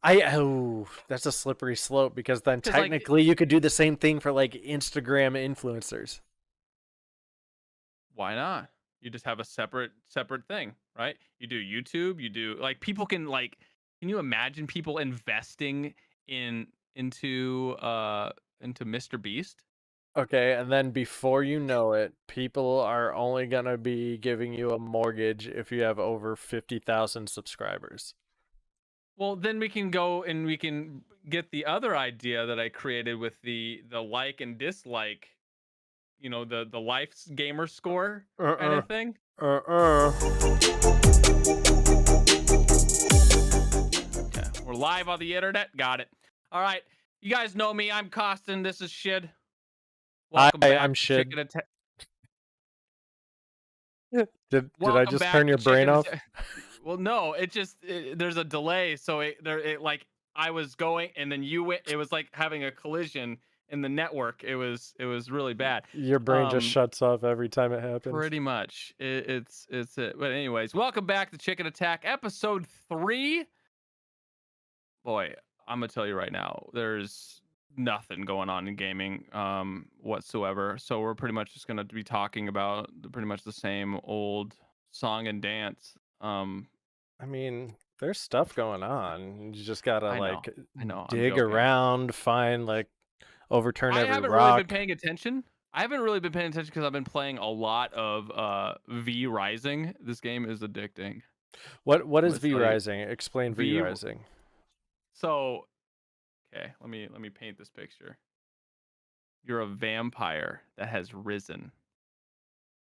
That's a slippery slope because then Because like, technically you could do the same thing for like Instagram influencers. why not? You just have a separate thing, right? You do YouTube, you do like people can like can you imagine people investing in into uh into Mr. Beast? Okay, and then before you know it, people are only gonna be giving you a mortgage if you have over 50,000 subscribers. Well, then we can go and we can get the other idea that I created with the like and dislike, the life's gamer score kind Uh-uh. of thing. Uh-uh. Okay, we're live on the internet. Got it. All right, you guys know me. I'm Koston. This is Shid. Hi, Welcome back I'm to Shid. Chicken Attack. Did I Welcome just turn back to your brain Chicken off? Attack. Well, no, there's a delay, so it like I was going and then you went. It was like having a collision in the network. It was really bad. Your brain just Um, shuts off every time it happens. Pretty much, it's it. But anyways, welcome back to Chicken Attack, episode 3. Boy, I'm gonna tell you right now, there's nothing going on in gaming whatsoever. So we're pretty much just gonna be talking about pretty much the same old song and dance. I mean, there's stuff going on. You just gotta I know, like I know, I'm dig joking. around, find like overturn I every haven't really been rock. paying attention. I haven't really been paying attention because I've been playing a lot of V Rising. This game is addicting. What I'm is gonna V tell you, Rising? Explain V V. Rising. So okay, let me paint this picture. You're a vampire that has risen.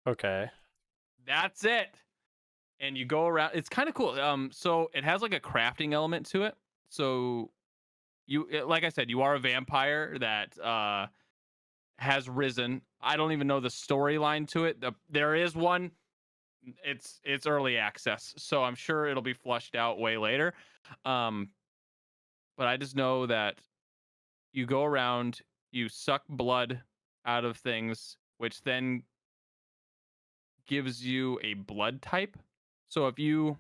Okay. That's it. And you go around. It's kind of cool. So it has like a crafting element to it. So like I said, you are a vampire that has risen. I don't even know the storyline to it. There is one. It's early access, so I'm sure it'll be flushed out way later. Um, but I just know that you go around, you suck blood out of things, which then gives you a blood type. So if you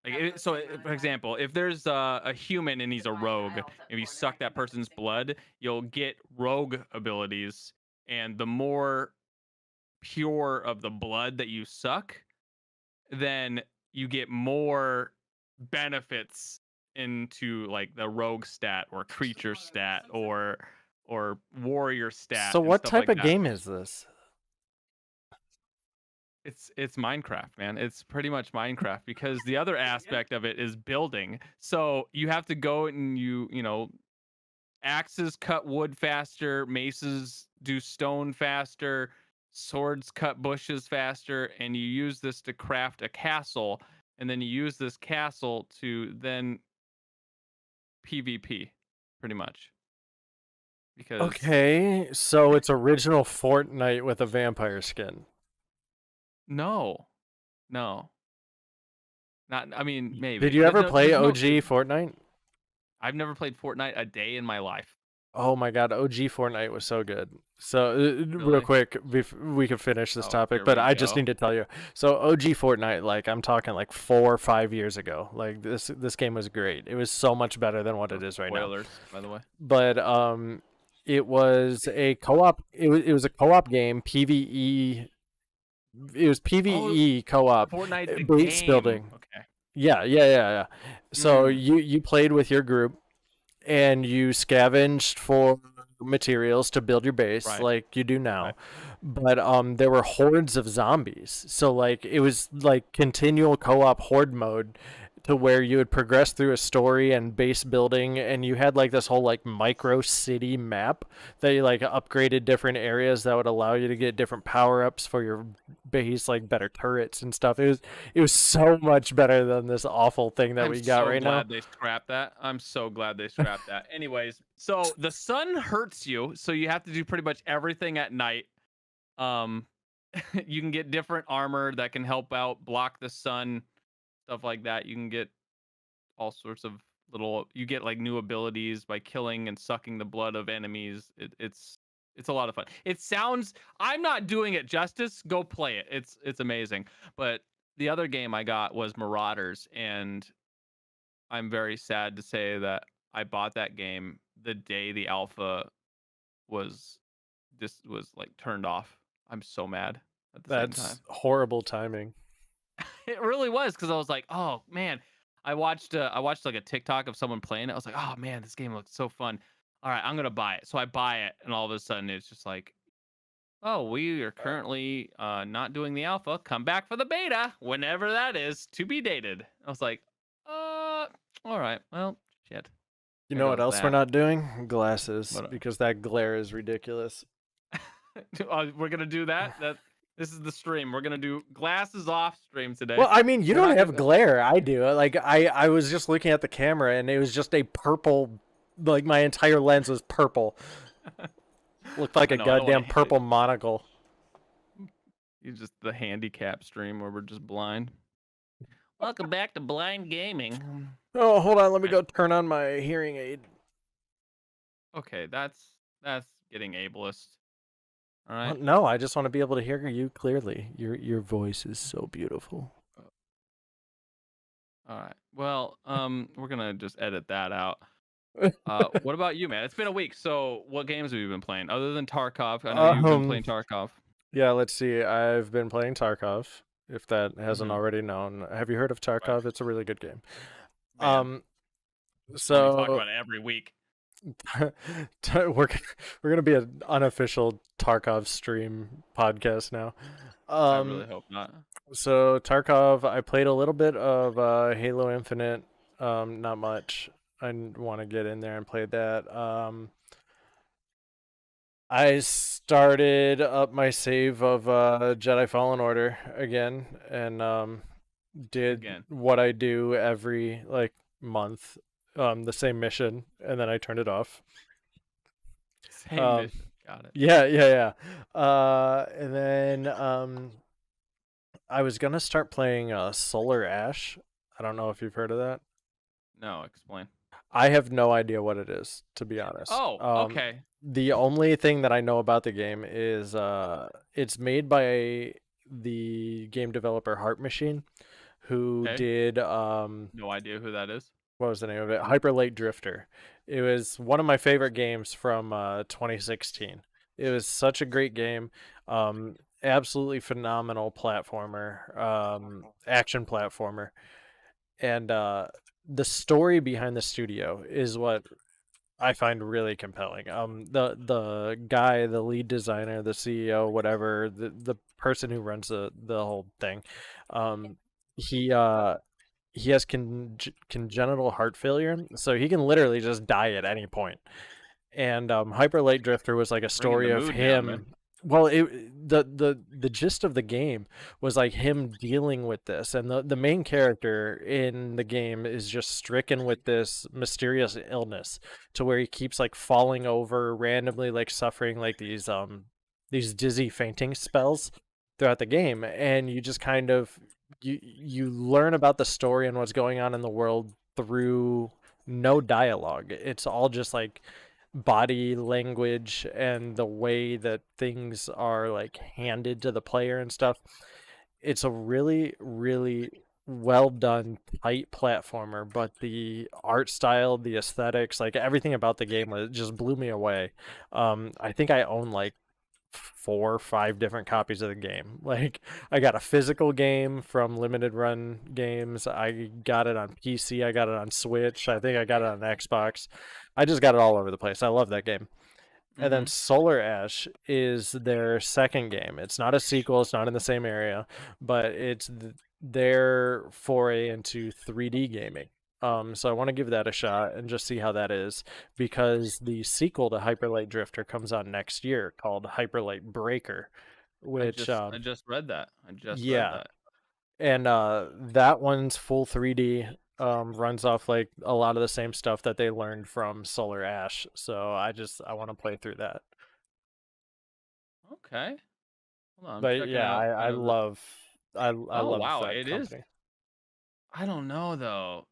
for example, if there's a human and he's a rogue, if you suck that person's blood, you'll get rogue abilities, and the more pure of the blood that you suck, then you get more benefits into like the rogue stat or creature stat or warrior stat So and what stuff type like of that. game is this? It's Minecraft, man. It's pretty much Minecraft because the other aspect of it is building. So you have to go and axes cut wood faster, maces do stone faster, swords cut bushes faster, and you use this to craft a castle, and then you use this castle to then PvP, pretty much. Because Okay, so it's original Fortnite with a vampire skin. no, no, not. I mean, Did maybe. you ever play There's no. OG Fortnite? I've never played Fortnite a day in my life. Oh my god, OG Fortnite was so good. So, real Really? quick, we can finish this Oh, topic, here but we I just go. need to tell you. So, OG Fortnite, like I'm talking like 4 or 5 years ago. Like this game was great. It was so much better than what No it is right now. spoilers, by the way. But it was a co-op. It was a co-op game, PVE. It was Oh, PVE co-op, Fortnite the base game. building. Okay. Yeah, yeah, yeah, yeah. So Mm, you played with your group and you scavenged for materials to build your base right. like you do Right. now. But there were hordes of zombies. So like it was like continual co-op horde mode to where you would progress through a story and base building, and you had like this whole like micro city map that you like upgraded different areas that would allow you to get different power-ups for your base, like better turrets and stuff. It was so much better than this awful thing that I'm we got so right now. glad they scrapped that. I'm so glad they scrapped that. Anyways, so the sun hurts you, so you have to do pretty much everything at night. Um, you can get different armor that can help out block the sun, stuff like that. You can get all sorts of you get like new abilities by killing and sucking the blood of enemies. It's a lot of fun. It sounds I'm not doing it justice. Go play it. It's amazing. But the other game I got was Marauders, and I'm very sad to say that I bought that game the day the alpha was was like turned off. I'm so mad at the same That's time. horrible timing. It really was because I was like, oh man, I watched like a TikTok of someone playing it. I was like, oh man, this game looks so fun. All right, I'm gonna buy it. So I buy it, and all of a sudden it's just like, oh, we are currently not doing the alpha. Come back for the beta whenever that is to be dated. I was like, all right, well, shit. You There know what goes else we're that. not doing? Glasses, But because that glare is ridiculous. we're gonna do that. This is the stream. We're gonna do glasses off stream today. Well, I mean, you We're don't not have gonna. glare. I do. Like I was just looking at the camera and it was just a purple, like my entire lens was purple. Looked like I a know. I don't want goddamn to. purple monocle. It's just the handicap stream where we're just blind. Welcome back to blind gaming. Oh, hold on. Let me go turn on my hearing aid. Okay, that's getting ableist. All right. No, I just want to be able to hear you clearly. Your voice is so beautiful. All right. Well, we're gonna just edit that out. What about you, man? It's been a week. So, what games have you been playing other than Tarkov? I know you've been Um, playing Tarkov. yeah, let's see. I've been playing Tarkov, if that hasn't Mm-hmm. already known. Have you heard of Right, Tarkov? It's a really good game. man. Um, You told me to talk so about it every week. we're we're gonna be an unofficial Tarkov stream podcast now. I really hope not. So Tarkov, I played a little bit of Halo Infinite, not much. I want to get in there and play that. I started up my save of Jedi Fallen Order again, and did Again, what I do every like month, the same mission, and then I turned it off. same Um, mission. Got it. yeah. And then I was gonna start playing Solar Ash. I don't know if you've heard of that. No, explain. I have no idea what it is, to be honest. Oh, okay. The only thing that I know about the game is it's made by the game developer Heart Machine, who Okay. did No idea who that is. what was the name of it? Hyper Light Drifter. It was one of my favorite games from 2016. It was such a great game. Absolutely phenomenal platformer, action platformer. And the story behind the studio is what I find really compelling. The guy, the lead designer, the CEO, whatever, the person who runs the whole thing, um, he he has congenital heart failure, so he can literally just die at any point. And Hyper Light Drifter was like a Bringing the story of mood down, man. him. Well, the gist of the game was like him dealing with this, and the main character in the game is just stricken with this mysterious illness to where he keeps like falling over randomly, like suffering like these dizzy fainting spells throughout the game, and you just kind of you learn about the story and what's going on in the world through no dialogue. It's all just like body language and the way that things are like handed to the player and stuff. It's a really well done tight platformer, but the art style, the aesthetics, like everything about the game just blew me away. I think I own like 4 or 5 different copies of the game. Like I got a physical game from Limited Run Games. I got it on PC. I got it on Switch. I think I got it on Xbox. I just got it all over the place. I love that game. And then Mm-hmm. Solar Ash is their second game. It's not a sequel. It's not in the same area, but it's their foray into 3D gaming. So I want to give that a shot and just see how that is, because the sequel to Hyper Light Drifter comes out next year called Hyper Light Breaker, which I just read that. I just read yeah, that. and that one's full 3D. Runs off like a lot of the same stuff that they learned from Solar Ash. So I want to play through that. Okay. Hold on, I'm But checking yeah, out I kind of the. love I Oh love wow, that it is. company. I don't know though,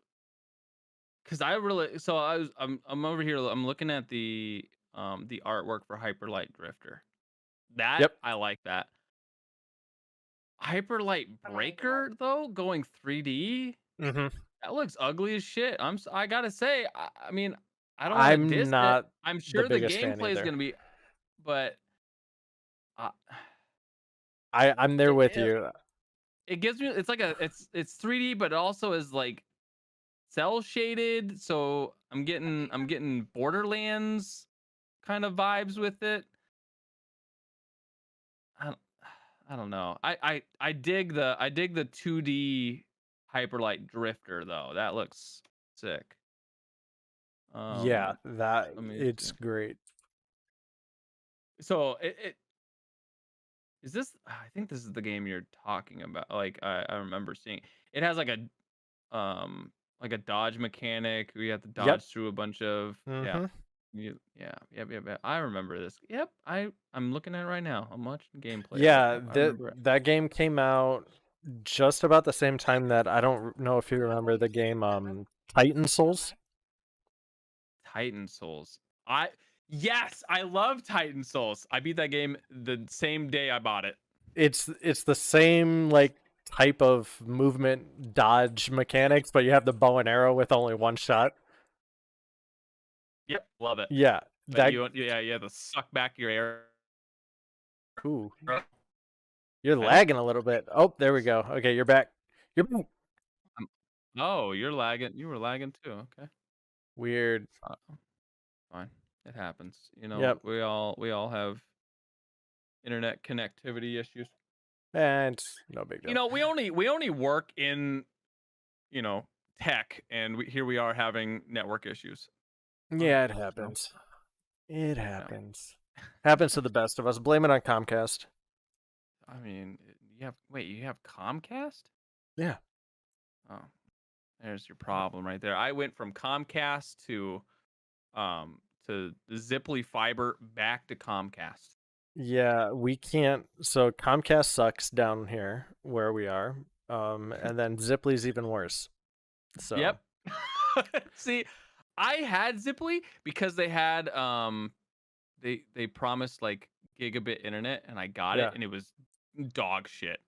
cause I really. So I'm over here. I'm looking at the artwork for Hyper Light Drifter. That Yep. I like that. Hyper Light Breaker though, going 3D. Mhm. That looks ugly as shit. I gotta say, I mean, I don't want to I'm diss it. not I'm the sure the biggest fan gameplay is either. gonna be, but uh, I'm there it, with it you. it gives me, it's like it's 3D, but it also is like cell shaded. So I'm getting Borderlands kind of vibes with it. I don't, I don't know. I dig the 2D Hyperlight Drifter though. That looks sick. Yeah, that Let me see. it's great. So it is this. I think this is the game you're talking about. Like I remember seeing. It has like a dodge mechanic. We have to Yep. dodge through a bunch of, yeah. Mhm. Yep. I remember this. Yep. I'm looking at it right now. I'm watching gameplay of it. Yeah, Yep, I that remember it. that game came out just about the same time that I don't know if you remember the game Titan Souls. Titan Souls. I Yes, I love Titan Souls. I beat that game the same day I bought it. It's the same like type of movement dodge mechanics, but you have the bow and arrow with only one shot. Yep, love it. Yeah, But that you have to suck back your arrow. ooh, you're Okay. lagging a little bit. Oh, there we go. Okay, you're back. You're back. Oh, you're lagging. You were lagging too. Okay. Weird. Uh, Fine. It happens. Yep. We all have internet connectivity issues. And no big deal. We only work in, tech, and here we are having network issues. Yeah, it So, happens. It yeah. happens. Happens to the best of us. Blame it on Comcast. I mean, you have Comcast? Yeah. Oh, there's your problem right there. I went from Comcast to the Ziply fiber back to Comcast. Yeah, we can't. So Comcast sucks down here where we are. And then Ziply's even worse. So Yep. See, I had Ziply because they had they promised like gigabit internet, and I got it, yeah. and it was dog shit.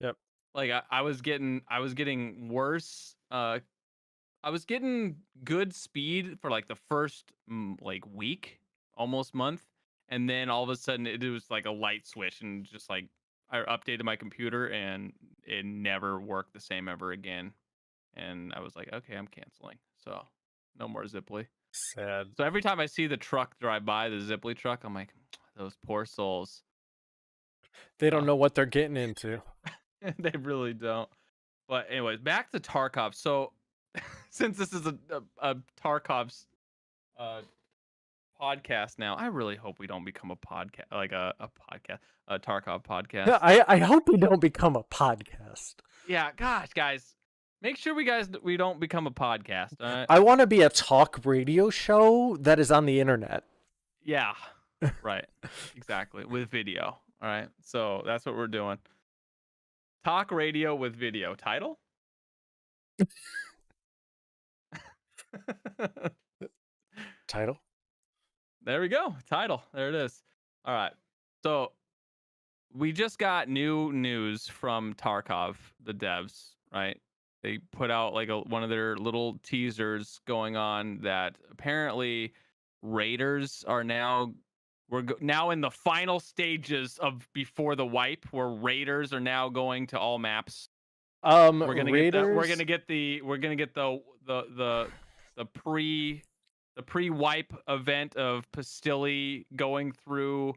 Yep. Like I was getting worse. I was getting good speed for like the first like week, almost month, and then all of a sudden it was like a light switch, and just like I updated my computer, and it never worked the same ever again. And I was like, okay, I'm canceling. So no more Ziply. Sad. So every time I see the truck drive by, the Ziply truck, I'm like, those poor souls. They don't So know what they're getting into. they really don't. But anyways, back to Tarkov. So since this is a Tarkov's uh, podcast now, I really hope we don't become a podcast, like a podcast, a Tarkov Yeah, podcast. I hope we don't become a podcast. Yeah, gosh, guys, make sure we don't become a podcast. All right. I want to be a talk radio show that is on the internet. Yeah. Right. Exactly. With video. All right. So that's what we're doing. Talk radio with video. Title? Title? There we go. Title. There it is. All right. So we just got new news from Tarkov, the devs, right? They put out like one of their little teasers going on that apparently raiders are now now in the final stages of before the wipe, where raiders are now going to all maps. We're gonna get that. We're Raiders. gonna get the. We're gonna get the pre-wipe event of Pastilli going through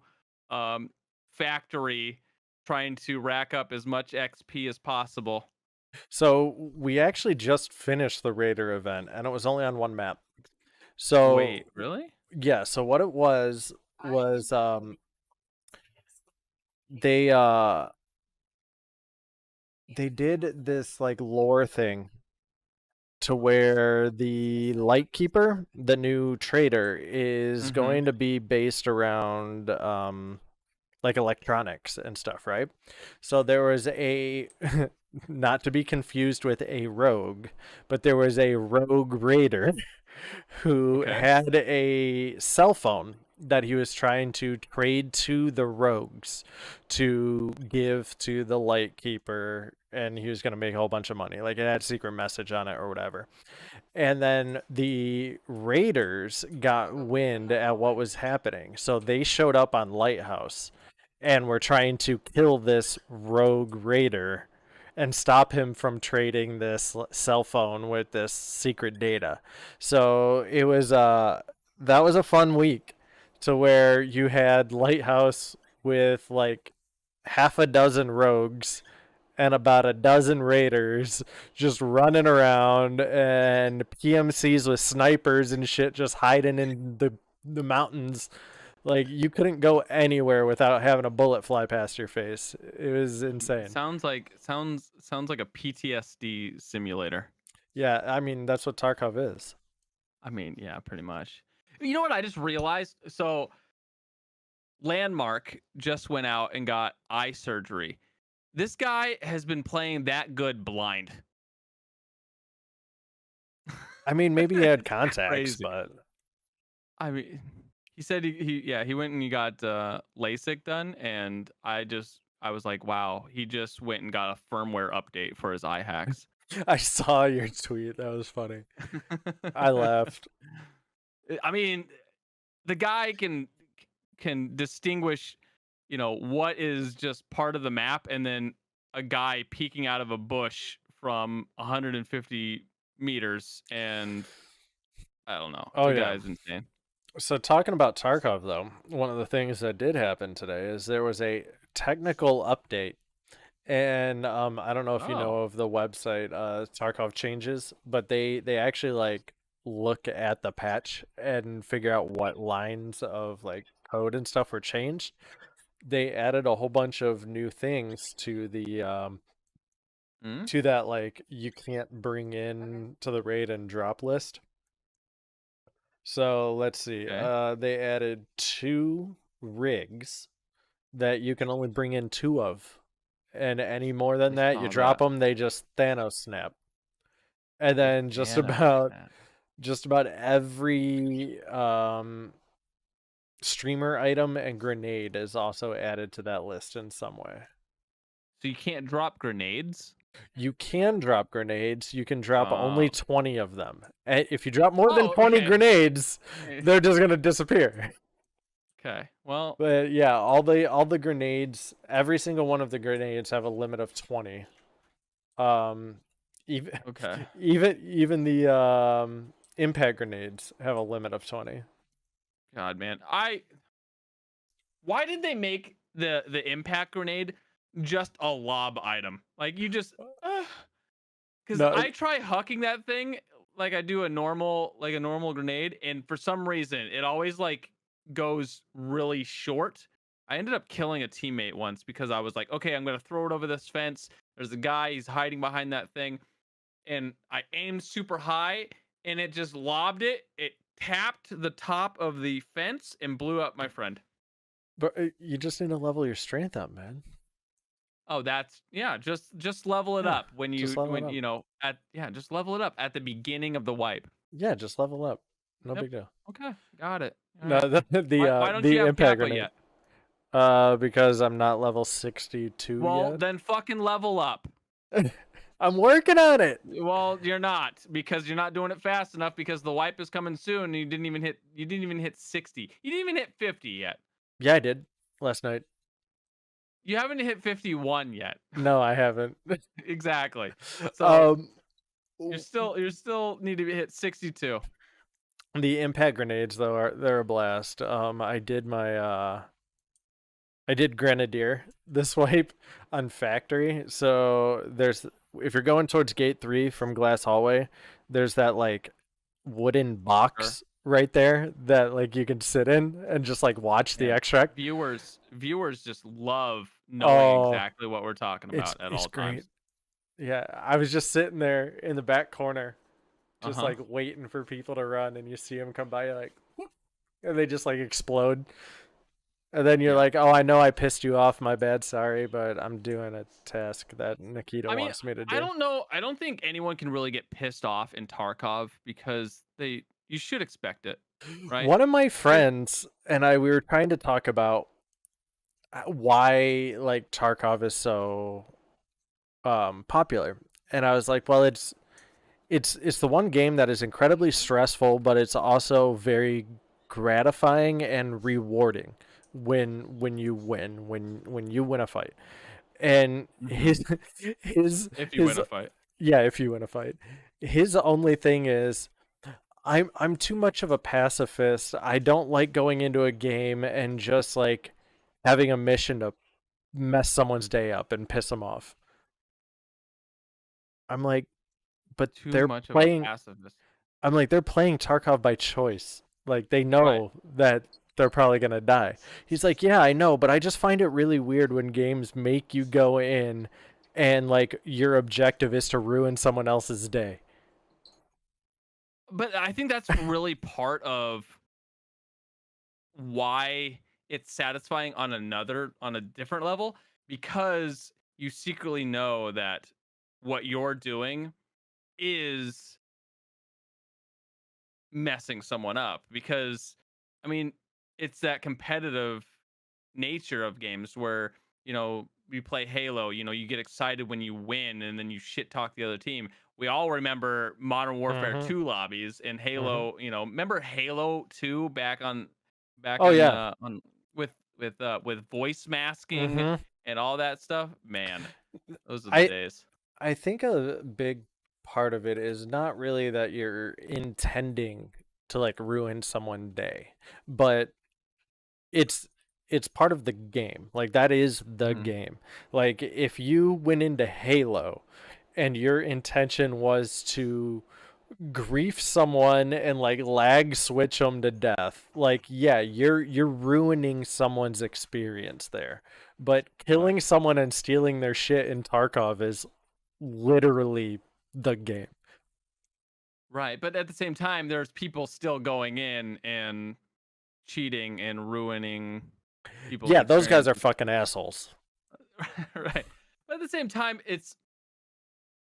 factory, trying to rack up as much XP as possible. So we actually just finished the Raider event, and it was only on one map. So Wait, really? yeah, so what it was they uh they did this like lore thing to where the Lightkeeper, the new trader, is Mm-hmm. going to be based around like electronics and stuff, right? So there was a not to be confused with a rogue, but there was a rogue raider who Okay. had a cell phone that he was trying to trade to the rogues to give to the Lightkeeper, and he was going to make a whole bunch of money. Like it had a secret message on it or whatever. And then the raiders got wind at what was happening. So they showed up on Lighthouse and were trying to kill this rogue raider and stop him from trading this cell phone with this secret data. So it was that was a fun week to where you had Lighthouse with like half a dozen rogues and about a dozen raiders just running around, and PMCs with snipers and shit just hiding in the mountains. Like you couldn't go anywhere without having a bullet fly past your face. It was insane. Sounds like a PTSD simulator. Yeah, I mean that's what Tarkov is. I mean, yeah, pretty much. You know what I just realized? So Landmark just went out and got eye surgery. This guy has been playing that good blind. I mean, maybe he had It's contacts, crazy. but I mean, he said he went and he got LASIK done, and I was like, wow, he just went and got a firmware update for his eye hacks. I saw your tweet. That was funny. I laughed. I mean, the guy can distinguish, what is just part of the map, and then a guy peeking out of a bush from 150 meters, and I don't know. Oh, The yeah. guy's insane. So talking about Tarkov though, one of the things that did happen today is there was a technical update. And I don't know if you know Oh. of the website Tarkov Changes, but they actually like look at the patch and figure out what lines of like code and stuff were changed. They added a whole bunch of new things to the to that like you can't bring in to the raid and drop list. So let's see. Okay. They added 2 rigs that you can only bring in 2 of. And any more than I that, you saw drop that. them, they just Thanos snap. And They then Thanos snap. just about every streamer item and grenade is also added to that list in some way. So you can't drop grenades? You can drop grenades. You can drop only Oh. 20 of them. And if you drop more than Oh, 20 okay. grenades, they're just going to disappear. Okay. Well, But yeah, all the grenades, every single one of the grenades have a limit of 20. Even okay. even the impact grenades have a limit of 20. God, man. Why did they make the impact grenade just a lob item? Like you just because No, I try hucking that thing like I do a normal grenade, and for some reason it always like goes really short. I ended up killing a teammate once because I was like, okay, I'm gonna throw it over this fence. There's a guy, he's hiding behind that thing, and I aimed super high, and it just lobbed it. It tapped the top of the fence and blew up my friend. but you just need to level your strength up, man. Oh, that's yeah. Just level it Yeah, up when just level it up. just level it up at the beginning of the wipe. Yeah, just level up. No Yep. big deal. Okay, got it. All No, right. Why don't the you have impact Kappa grenade. yet? Because I'm not level 62 Well, yet. then fucking level up. I'm working on it. Well, you're not, because you're not doing it fast enough, because the wipe is coming soon and you didn't even hit 60. You didn't even hit 50 yet. Yeah, I did last night. You haven't hit 51 yet. No, I haven't. Exactly. So Um, you're still need to hit 62. the impact grenades though they're a blast. I did Grenadier this wipe on factory. So if you're going towards gate 3 from Glass Hallway, there's that like wooden box right there that like you can sit in and just like watch the extract. Viewers just love knowing exactly what we're talking about at all times. Yeah, I was just sitting there in the back corner, just like waiting for people to run, and you see them come by, like, whoop, and they just like explode. And then you're like, "Oh, I know I pissed you off. My bad. Sorry, but I'm doing a task that Nikita wants me to do." I don't know. I don't think anyone can really get pissed off in Tarkov because you should expect it. right? One of my It, friends and I we were trying to talk about why like Tarkov is so popular. And I was like, well, it's the one game that is incredibly stressful, but it's also very gratifying and rewarding when you win, when you win a fight. And mhm, if you win his a fight. yeah, if you win a fight. His only thing is I'm too much of a pacifist. I don't like going into a game and just like having a mission to mess someone's day up and piss them off. I'm like, but Too they're much of a playing pacifist. I'm like, they're playing Tarkov by choice. Like they Right. know that they're probably gonna die. He's like, yeah, I know, but I just find it really weird when games make you go in and like your objective is to ruin someone else's day. But I think that's really part of why it's satisfying on a different level, because you secretly know that what you're doing is messing someone up. Because I mean, it's that competitive nature of games where, you play Halo, you get excited when you win and then you shit talk the other team. We all remember Modern Warfare Mhm. 2 lobbies and Mhm. Halo, remember Halo 2 back Oh yeah. on with voice masking Mhm. and all that stuff. Man, those are the I days. I think a big part of it is not really that you're intending to like ruin someone's day, but it's it's part of the game. Like that is the Mhm. game. Like if you went into Halo and your intention was to grief someone and like lag switch them to death, like yeah, you're ruining someone's experience there. But Right. killing someone and stealing their shit in Tarkov is literally the game. Right, but at the same time there's people still going in and cheating and ruining people's Yeah, those guys are experiences. fucking assholes. Right. But at the same time, it's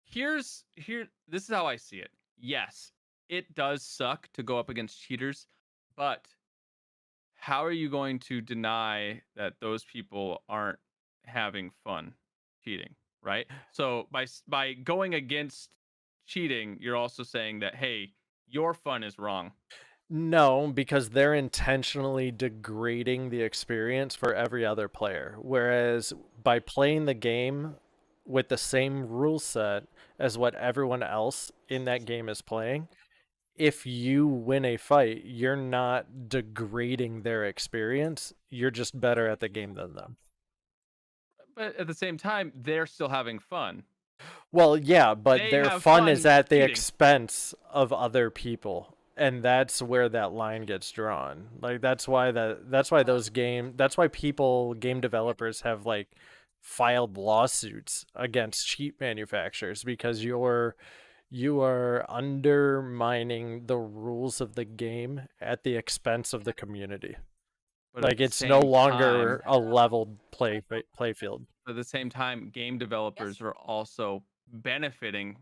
here this is how I see it. Yes, it does suck to go up against cheaters, but how are you going to deny that those people aren't having fun cheating, right? So by going against cheating, you're also saying that, hey, your fun is wrong. No, because they're intentionally degrading the experience for every other player. Whereas by playing the game with the same rule set as what everyone else in that game is playing, if you win a fight, you're not degrading their experience. You're just better at the game than them. But at the same time, they're still having fun. Well, yeah, but They their have fun is fun at the cheating. expense of other people. And that's where that line gets drawn. Like that's why that's why game developers have like filed lawsuits against cheap manufacturers because you are undermining the rules of the game at the expense of the community. But at Like the it's no same time, longer a leveled play field. game developers are also benefiting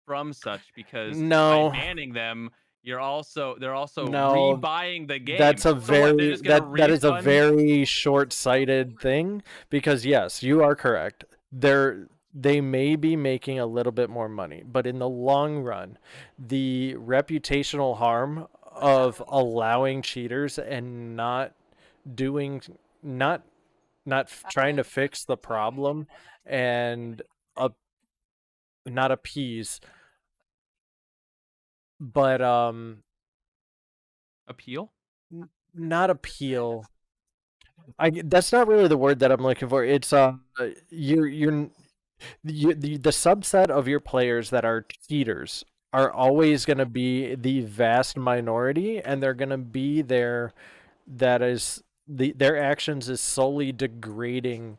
from such, because by No, banning them, they're also no, rebuying the that's game. a So what? They're very just gonna that is a refund. very short-sighted thing because yes, you are correct. They may be making a little bit more money, but in the long run, the reputational harm of allowing cheaters and doing not trying to fix the problem and uh, not appease, but Appeal. not appeal. That's not really the word that I'm looking for. It's the subset of your players that are cheaters are always going to be the vast minority, and they're going to be there. That is their actions is solely degrading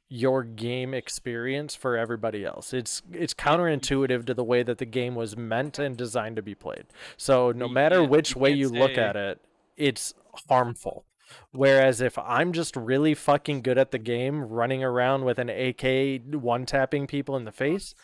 your game experience for everybody else. It's It, counterintuitive to the way that the game was meant and designed to be played. So no you matter can't which you way can't you look say at it, it's harmful. Whereas if I'm just really fucking good at the game, running around with an AK one tapping people in the face,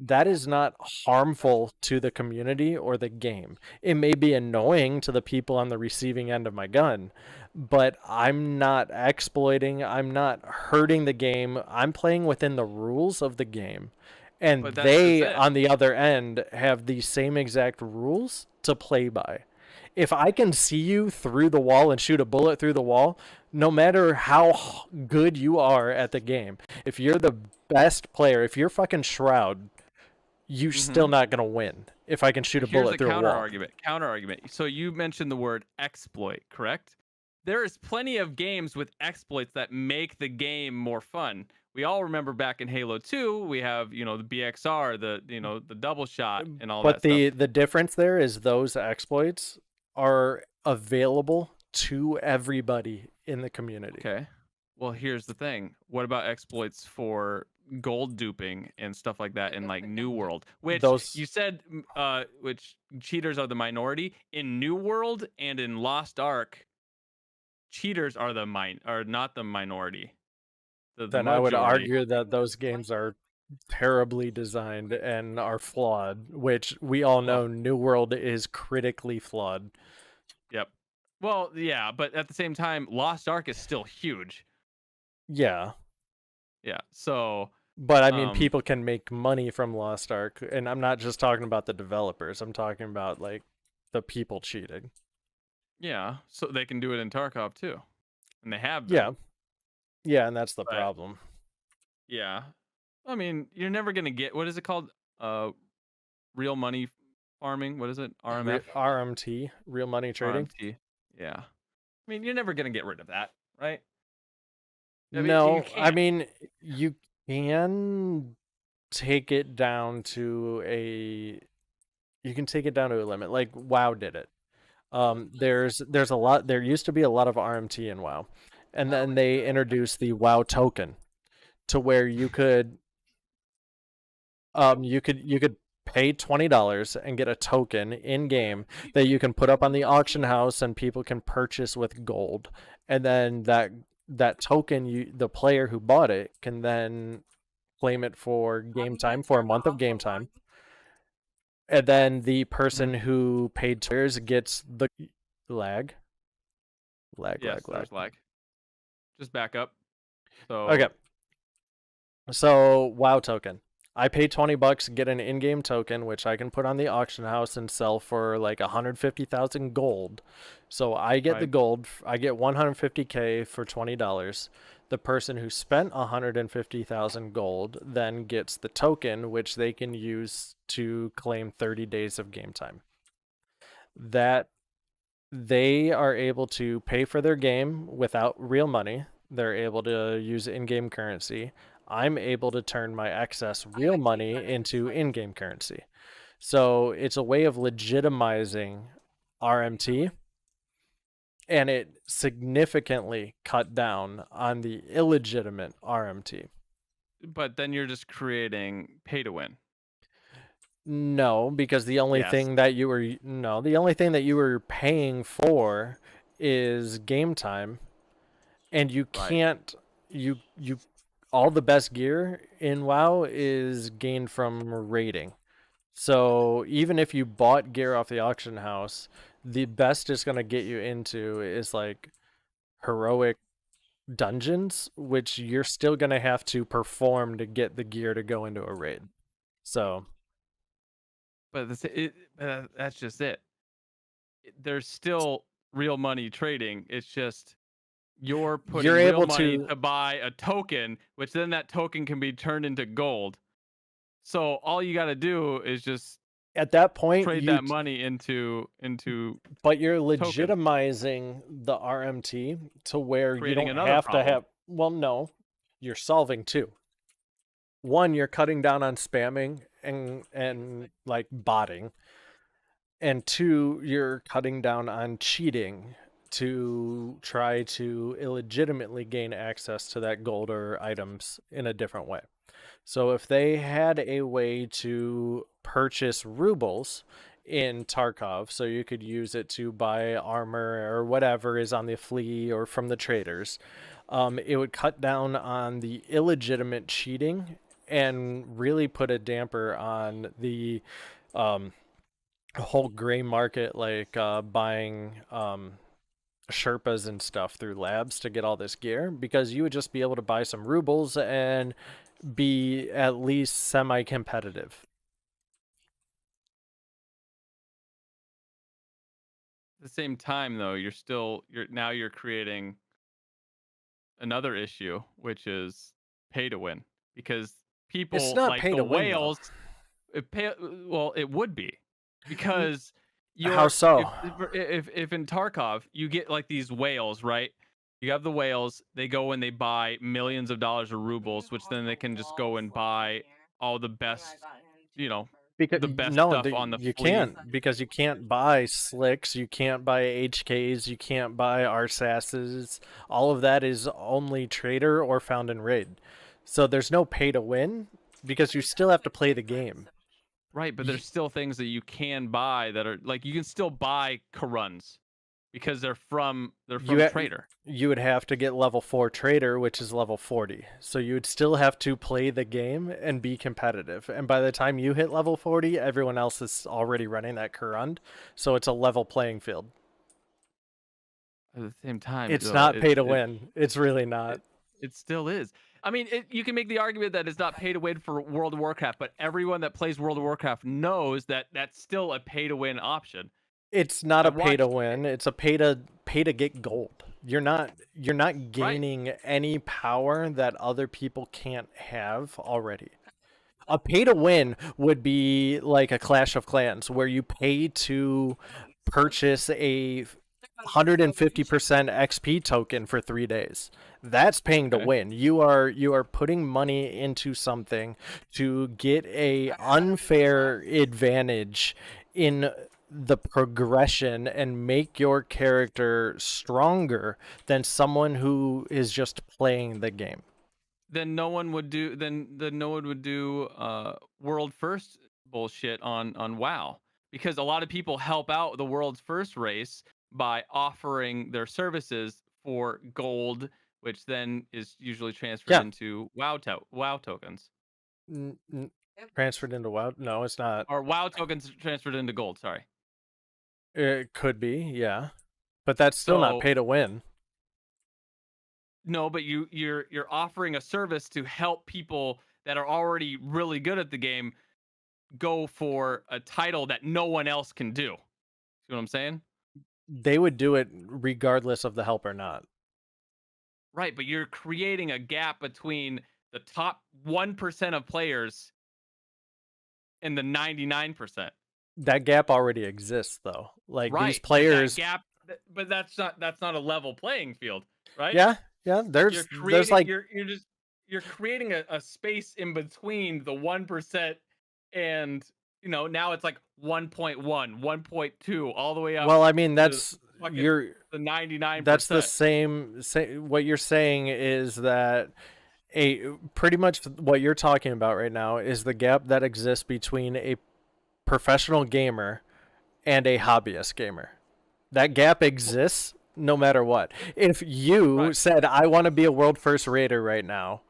that is not harmful to the community or the game. It may be annoying to the people on the receiving end of my gun, but I'm not exploiting, I'm not hurting the game. I'm playing within the rules of the game. And But that's just they, it. on the other end, have the same exact rules to play by. If I can see you through the wall and shoot a bullet through the wall, no matter how good you are at the game, if you're the best player, if you're fucking Shroud, you're still Mm-hmm. not gonna win if I can shoot a Here's bullet a through a counter wall. argument. Counter argument. So you mentioned the word exploit, correct? There is plenty of games with exploits that make the game more fun. We all remember back in Halo 2, we have, the BXR, the double shot and all But that stuff. the difference there is those exploits are available to everybody in the community. Okay. Well, here's the thing. What about exploits for gold duping and stuff like that in like New World? Which Those you said which cheaters are the minority in New World and in Lost Ark, cheaters are not the minority. The then I would majority. argue that those games are terribly designed and are flawed, which we all Well, know New World is critically flawed. yep. Well, yeah, but at the same time, Lost Ark is still huge. Yeah. Yeah. So, But I mean, um, people can make money from Lost Ark, and I'm not just talking about the developers. I'm talking about like the people cheating. yeah, so they can do it in Tarkov too. And they have been. Yeah, yeah, and that's the But problem. yeah. I mean, you're never going to get what is it called? Real money farming. What is it? RMF? RMT, real money trading. RMT. Yeah. I mean, you're never going to get rid of that, right? I mean, you No, I can't. mean you can take it down to a you can take it down to a limit. Like WoW did it. There's a lot. There used to be a lot of RMT in WoW, and then they introduced the WoW token to where you could pay $20 and get a token in game that you can put up on the auction house and people can purchase with gold, and then that token, the player who bought it can then claim it for game time, for a month of game time, and then the person Mhm. who paid $2 gets the lag lag Yes, lag lag. there's lag. Just back up. So, Okay, so WoW token. I pay $20, get an in-game token, which I can put on the auction house and sell for like 150,000 gold. So I get the right. gold. I get 150K for $20. The person who spent 150,000 gold then gets the token, which they can use to claim 30 days of game time. That they are able to pay for their game without real money. They're able to use in-game currency. I'm able to turn my excess real money into in-game currency. So it's a way of legitimizing RMT, and it significantly cut down on the illegitimate RMT. But then you're just creating pay to win. No, because the only Yes. thing that you were no, the only thing that you were paying for is game time, and you Right. can't you all the best gear in WoW is gained from raiding. So even if you bought gear off the auction house, the best it's gonna get you into is like heroic dungeons, which you're still gonna have to perform to get the gear to go into a raid. So But that's just it. There's still real money trading. It's just you're you're putting real able money to to buy a token, which then that token can be turned into gold. So all you got to do is just at that point trade that money into but you're tokens, legitimizing the RMT to where you creating don't another have to problem. have, well, no, you're solving two. One, you're cutting down on spamming and like botting, and two, you're cutting down on cheating to try to illegitimately gain access to that gold or items in a different way. So if they had a way to purchase rubles in Tarkov, so you could use it to buy armor or whatever is on the flea or from the traders, it would cut down on the illegitimate cheating and really put a damper on the whole gray market, like buying Sherpas and stuff through labs to get all this gear, because you would just be able to buy some rubles and be at least semi-competitive. At the same time, though, you're creating another issue, which is pay to win, because It's people not like pay the to win though. whales. Well, it would be, because How you're so? if in Tarkov you get like these whales, right? You have the whales. They go and they buy millions of dollars of rubles, which then they can just go and buy all the best, you know, Because the best no, stuff on the you fleet. can't, because you can't buy slicks, you can't buy HKs, you can't buy RSASs. All of that is only trader or found in raid. So there's no pay to win because you still have to play the game. Right, but Y- there's still things that you can buy that are like, you can still buy Karuns because they're from You Trader. you would have to get level 4 trader, which is level 40. So you would still have to play the game and be competitive. And by the time you hit level 40, everyone else is already running that Kurund. So it's a level playing field. At the same time, It's though, not pay to win. It's really not. it, it still is. I mean, you can make the argument that it's not pay to win for World of Warcraft, but everyone that plays World of Warcraft knows that that's still a pay to win option. It's not a I've pay to watched win. It's a pay to get gold. You're not right. gaining any power that other people can't have already. A pay to win would be like a Clash of Clans where you pay to purchase a 150% XP token for 3 days. That's paying to Okay. win. You are putting money into something to get a unfair advantage in the progression and make your character stronger than someone who is just playing the game. Then no one would do. Then no one would do world first bullshit on WoW, because a lot of people help out the world's first race by offering their services for gold, which then is usually transferred Yeah. into WoW tokens, N- n- Transferred into WoW? No, it's not. or WoW tokens transferred into gold. Sorry. It could be, yeah. But that's still not So pay to win. no, but you're offering a service to help people that are already really good at the game go for a title that no one else can do. See what I'm saying? They would do it regardless of the help or not. Right, but you're creating a gap between the top 1% of players and the 99%. That gap already exists though. Like these Right, but that players, gap, but that's not a level playing field, right? yeah, yeah, You're there's creating like you're creating a space in between the 1% and, now it's like 1.1, 1.2, all the way up well, I mean to that's fucking you're the that's the 99%. same say, what you're saying is that a pretty much what you're talking about right now is the gap that exists between a professional gamer and a hobbyist gamer. That gap exists no matter what. If you Right. said I want to be a world first raider right now,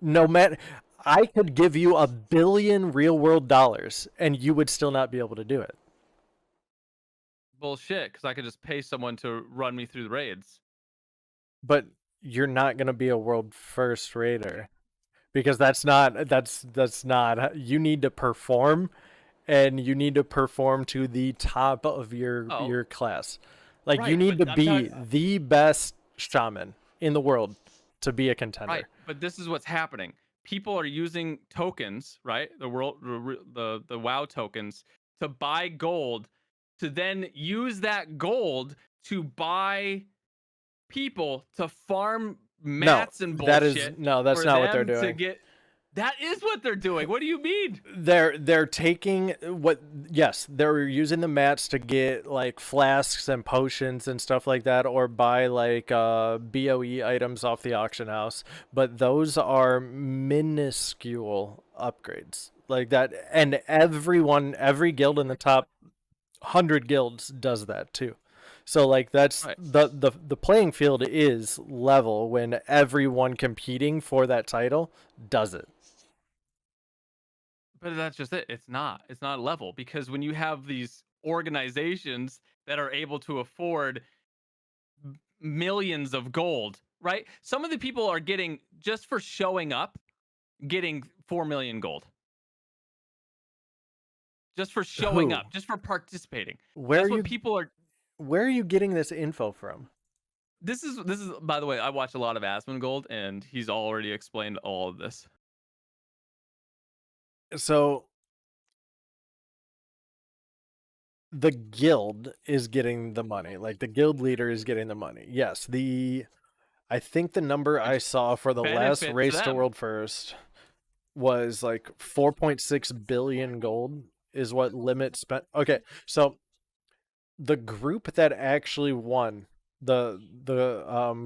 no matter I could give you $1 billion real world dollars and you would still not be able to do it. Bullshit, because I could just pay someone to run me through the raids. But you're not going to be a world first raider because that's not you need to perform, and you need to perform to the top of Oh, your class. Like you right, need but to I'm talking. be the best shaman in the world to be a Right, contender. but this is what's happening. People are using tokens, right? The WoW tokens to buy gold, to then use that gold to buy people to farm No, mats and that is bullshit no, that's for not what they're them to doing. get. That is what they're doing. What do you mean? They're taking what yes, they're using the mats to get like flasks and potions and stuff like that, or buy like BOE items off the auction house, but those are minuscule upgrades. Like that, and every guild in the top 100 guilds does that too. So like that's Right. the playing field is level when everyone competing for that title does it. But that's just it. It's not. It's not level because when you have these organizations that are able to afford millions of gold, right? Some of the people are getting just for showing up, getting 4 million gold. Just for showing Who? up, just for participating. Where are That's what you? people are. Where are you getting this info from? This is by the way, I watch a lot of Asmongold and he's already explained all of this. So the guild is getting the money. Like the guild leader is getting the money. Yes, I think the number I Which saw for the last benefits race to them. world first was like 4.6 billion gold is what limit spent. Okay, so the group that actually won, the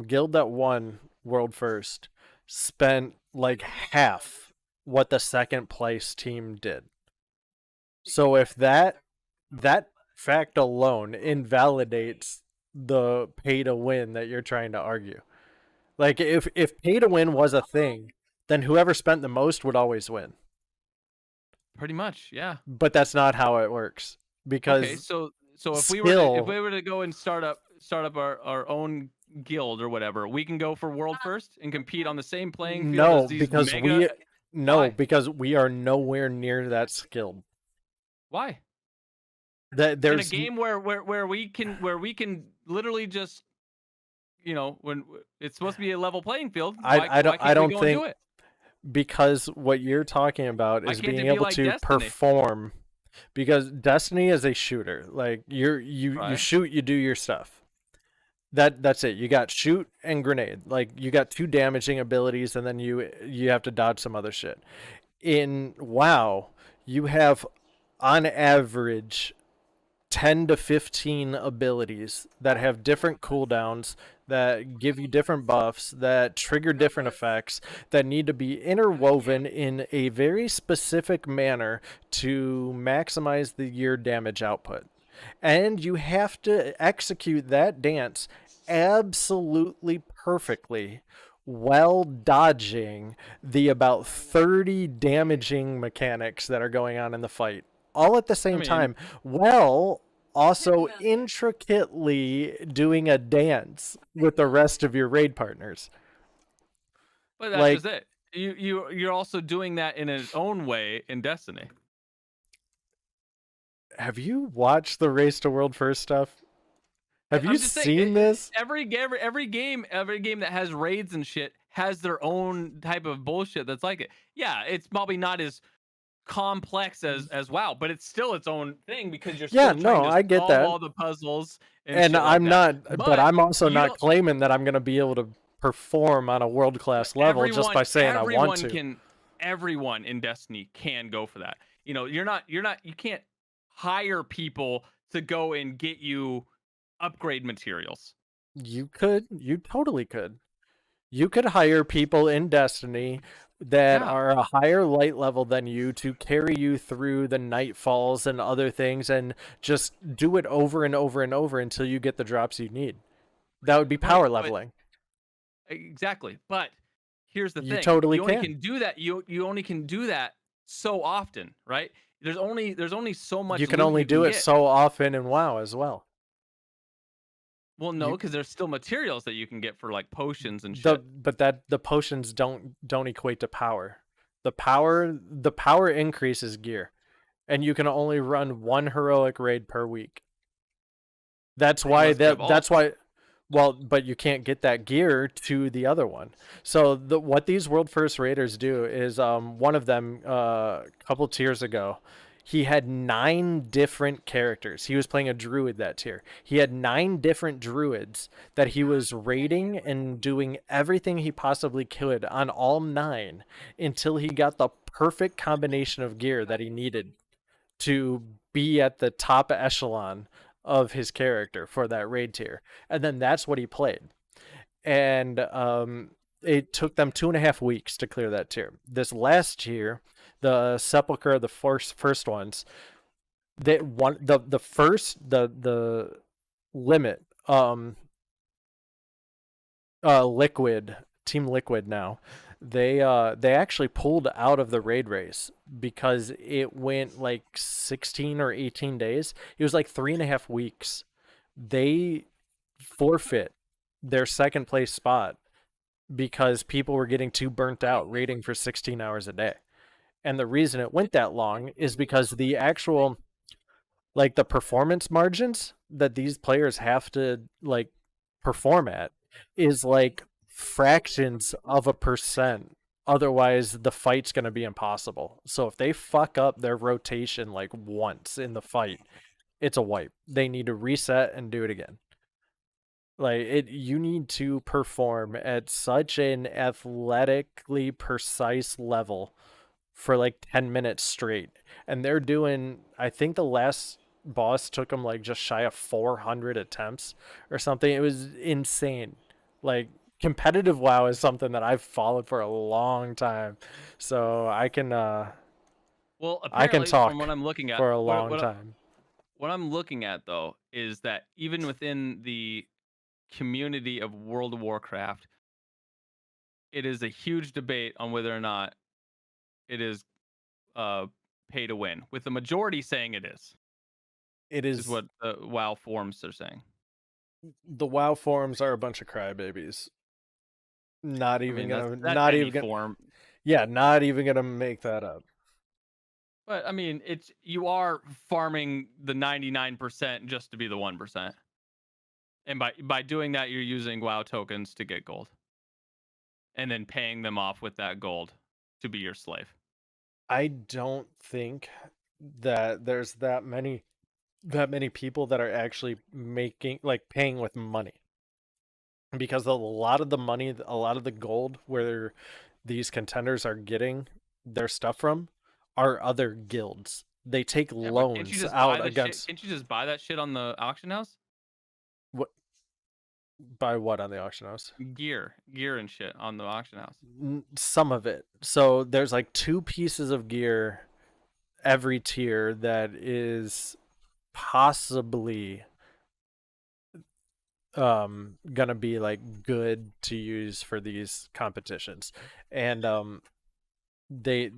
guild that won world first, spent like half what the second place team did. So if that fact alone invalidates the pay to win that you're trying to argue. Like if pay to win was a thing, then whoever spent the most would always win. Pretty much, yeah. But that's not how it works Okay, because so if we skill were to go and start up our own guild or whatever, we can go for world first and compete on the same playing field as no these because mega. we no Why? because we are nowhere near that skilled. Why? That In a there's game where we can literally just when it's supposed to be a level playing field, why I can't we don't go and do think it? because what you're talking about Why is can't being it be able like to Destiny? perform because Destiny is a shooter. Like you Right. shoot, you do your stuff. That's it. You got shoot and grenade. Like you got two damaging abilities and then you have to dodge some other shit. In WoW, you have on average 10 to 15 abilities that have different cooldowns, that give you different buffs, that trigger different effects, that need to be interwoven in a very specific manner to maximize your damage output. And you have to execute that dance absolutely perfectly while dodging the about 30 damaging mechanics that are going on in the fight all at the I same mean, time, well, also intricately doing a dance with the rest of your raid partners. but that's Like, just it. You're also doing that in its own way in Destiny. have you watched the Race to World First stuff? Have you I'm just saying, seen this? every game that has raids and shit has their own type of bullshit that's like it. Yeah, it's probably not as complex as WoW, but it's still its own thing because you're Yeah, still no, trying to I get solve that. all the puzzles and And shit like I'm that. not, but But I'm also you not don't. claiming that I'm going to be able to perform on a world But class level just by saying I want to. everyone in Destiny can go for that. You can't hire people to go and get you upgrade materials. You totally could. You could hire people in Destiny that Yeah. are a higher light level than you to carry you through the nightfalls and other things and just do it over and over and over until you get the drops you need. That would be Right, power but leveling. exactly. But here's the You thing. totally You only can. can do that. You only can do that so often, right? There's only so You much can loot only you can do it get. so often in WoW as well. Well, no, You because there's still materials that you can get for like potions and the shit. but that the potions don't equate to power. The power increases gear, and you can only run one heroic raid per week. That's They why must have that all. that's why well, but you can't get that gear to the other one. So what these world first raiders do is one of them a couple tiers ago, he had 9 different characters. He was playing a druid that tier. He had 9 different druids that he was raiding and doing everything he possibly could on all 9 until he got the perfect combination of gear that he needed to be at the top echelon of his character for that raid tier. And then that's what he played. And it took them 2.5 weeks to clear that tier. This last tier, the Sepulchre, the first ones, they one the first the limit Liquid, Team Liquid now, they actually pulled out of the raid race because it went like 16 or 18 days. It was like 3.5 weeks. They forfeit their second place spot because people were getting too burnt out raiding for 16 hours a day. And the reason it went that long is because the actual, like, the performance margins that these players have to like perform at is like fractions of a percent. Otherwise, the fight's going to be impossible. So if they fuck up their rotation like once in the fight, it's a wipe. They need to reset and do it again. Like it, you need to perform at such an athletically precise level for like 10 minutes straight. And they're doing, I think the last boss took them like just shy of 400 attempts or something. It was insane. Like competitive WoW is something that I've followed for a long time. So Well, I can apparently, from talk what I'm looking at, for a long time. what I'm looking at though is that even within the community of World of Warcraft, it is a huge debate on whether or not it is uh, pay to win, with the majority saying it It is is what the WoW forums are saying. the WoW forums are a bunch of crybabies. Not I even mean, gonna that's not any even gonna forum, yeah, not even gonna make that up. but I mean, it's you are farming the 99% just to be the 1%, and by doing that, you're using WoW tokens to get gold, and then paying them off with that gold to be your slave. I don't think that there's that many people that are actually making like paying with money because a lot of the money, a lot of the gold where these contenders are getting their stuff from are other guilds. They take Yeah, but can't you loans just buy out the shit? against Can't you just buy that shit on the auction house? what by what on the auction house? Gear and shit on the auction house. Some of it. So there's like two pieces of gear every tier that is possibly gonna be like good to use for these competitions. And they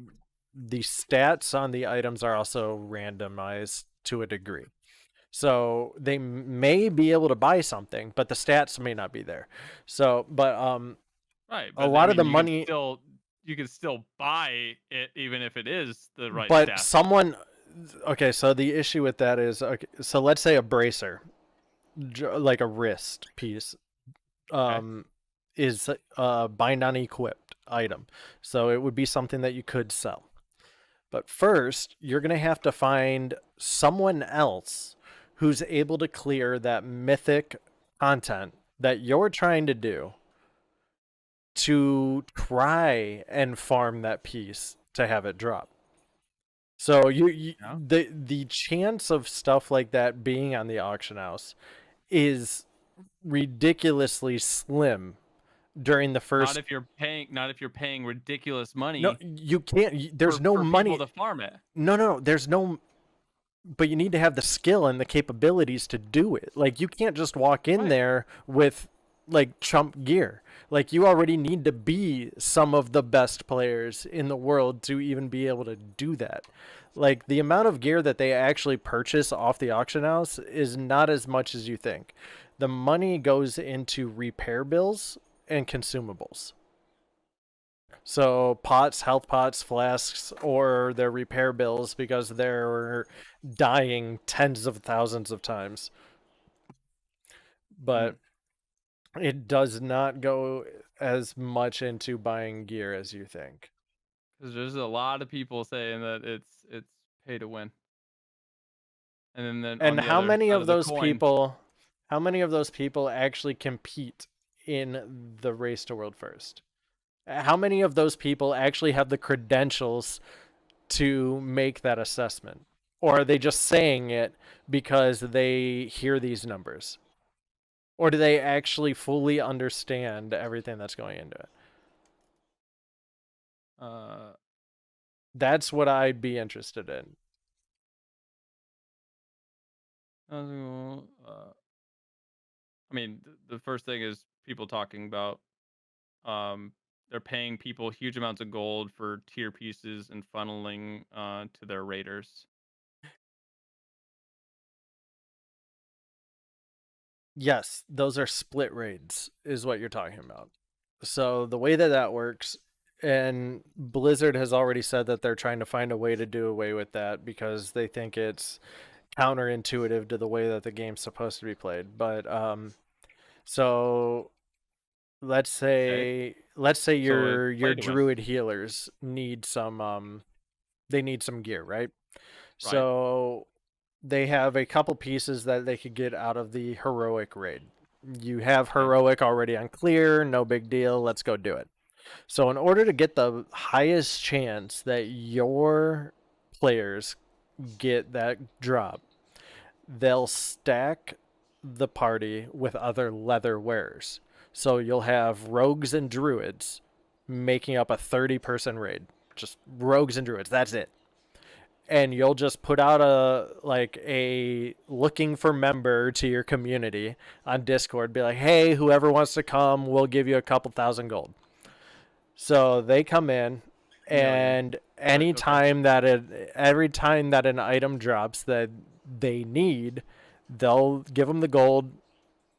the stats on the items are also randomized to a degree. So they may be able to buy something, but the stats may not be there. So, but Right, a but I lot of the mean, money, you can still buy it even if it is the right but stats. someone okay, so the issue with that is okay, so let's say a bracer, like a wrist piece, Okay. um is a bind on equipped item. So it would be something that you could sell. But first, you're going to have to find someone else who's able to clear that mythic content that you're trying to do to try and farm that piece to have it drop. So Yeah. the chance of stuff like that being on the auction house is ridiculously slim during the first. Not if you're paying ridiculous No, money you can't. There's no for people money. to farm it. No. There's no. But you need to have the skill and the capabilities to do it. Like you can't just walk in Right. there with like chump gear. Like you already need to be some of the best players in the world to even be able to do that. Like the amount of gear that they actually purchase off the auction house is not as much as you think. The money goes into repair bills and consumables. So pots, health pots, flasks, or their repair bills because they're dying tens of thousands of times. Mm. But it does not go as much into buying gear as you think. Because there's a lot of people saying that it's pay to win, and then on And the other side of the coin, how many of those people actually compete in the race to world first? How many of those people actually have the credentials to make that assessment? Or are they just saying it because they hear these numbers? Or do they actually fully understand everything that's going into it? uh, That's what I'd be interested in. uh, I mean, the first thing is people talking about they're paying people huge amounts of gold for tier pieces and funneling to their raiders. Yes, those are split raids, is what you're talking about. So the way that that works, and Blizzard has already said that they're trying to find a way to do away with that because they think it's counterintuitive to the way that the game's supposed to be played. But so Okay, let's say so it's your play to win, druid healers need some they need some gear, right? right? So they have a couple pieces that they could get out of the heroic raid. You have Okay, heroic already on clear, no big deal, let's go do it. So in order to get the highest chance that your players get that drop, they'll stack the party with other leather wearers. So you'll have rogues and druids making up a 30-person raid. Just rogues and druids, that's it. And you'll just put out a looking for member to your community on Discord, be like, "Hey, whoever wants to come, we'll give you a couple thousand gold." So they come in, million, and but okay. every time that an item drops that they need, they'll give them the gold.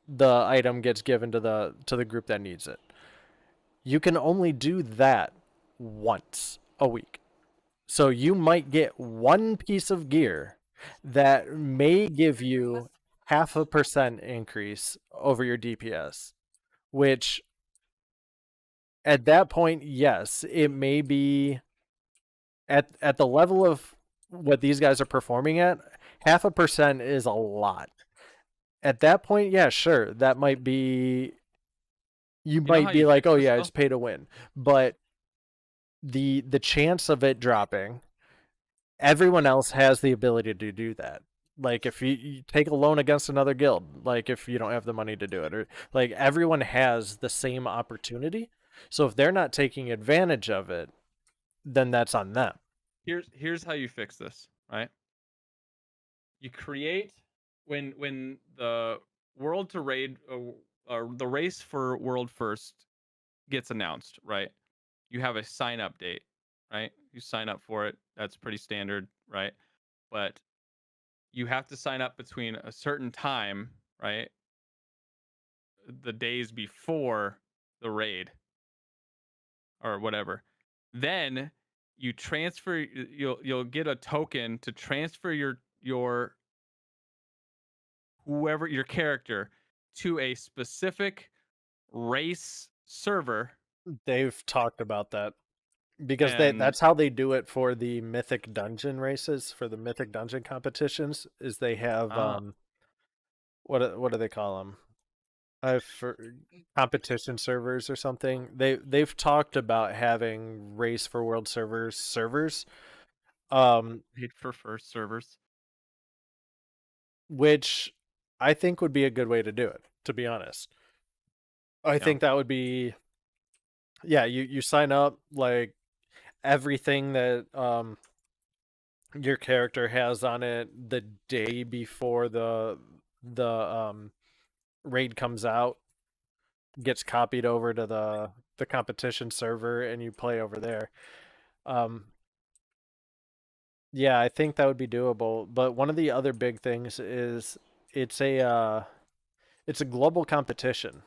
The item gets given to the group that needs it. You can only do that once a week. So you might get one piece of gear that may give you 0.5% increase over your DPS, which at that point, yes, it may be at the level of what these guys are performing at, 0.5% is a lot. At that point, yeah, sure, that might be you You know how might be you like, fix "Oh this yeah, though? it's pay to win." But the chance of it dropping, everyone else has the ability to do that. Like if you take a loan against another guild, like if you don't have the money to do it, or like everyone has the same opportunity. So if they're not taking advantage of it, then that's on them. Here's how you fix this, right? You create when the world to raid the race for world first gets announced, right? You have a sign up date, right? You sign up for it. That's pretty standard, right? But you have to sign up between a certain time, right? The days before the raid or whatever. Then you transfer you'll get a token to transfer your whoever your character to a specific race server They've talked about that because and that's how they do it for the mythic dungeon races, for the mythic dungeon competitions is they have ah what do they call them? For competition servers or something. They've talked about having race for world servers paid for first servers. which I think would be a good way to do it, to be honest. I Yeah. think that would be yeah, you sign up like everything that your character has on it the day before the raid comes out gets copied over to the competition server and you play over there. Um yeah, I think that would be doable, but one of the other big things is it's a uh it's a global competition.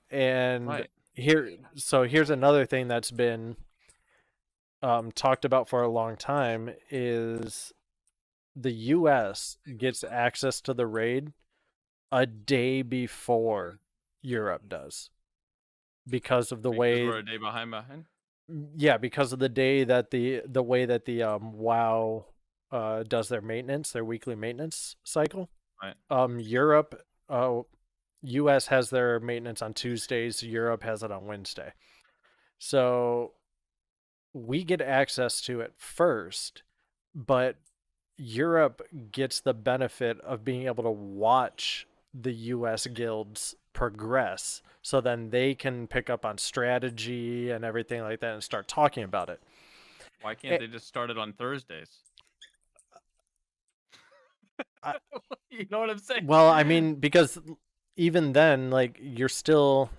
And Right. here's another thing that's been talked about for a long time is the US gets access to the raid a day before Europe does because of the Because way we're a day behind. yeah, because of the day that the way that the WoW does their maintenance, their weekly maintenance cycle. Right. Europe US has their maintenance on Tuesdays, Europe has it on Wednesday. So we get access to it first, but Europe gets the benefit of being able to watch the US guilds progress. So then they can pick up on strategy and everything like that and start talking about it. Why can't It they just start it on Thursdays? I, You know what I'm saying? well, I mean, because even then, like you're still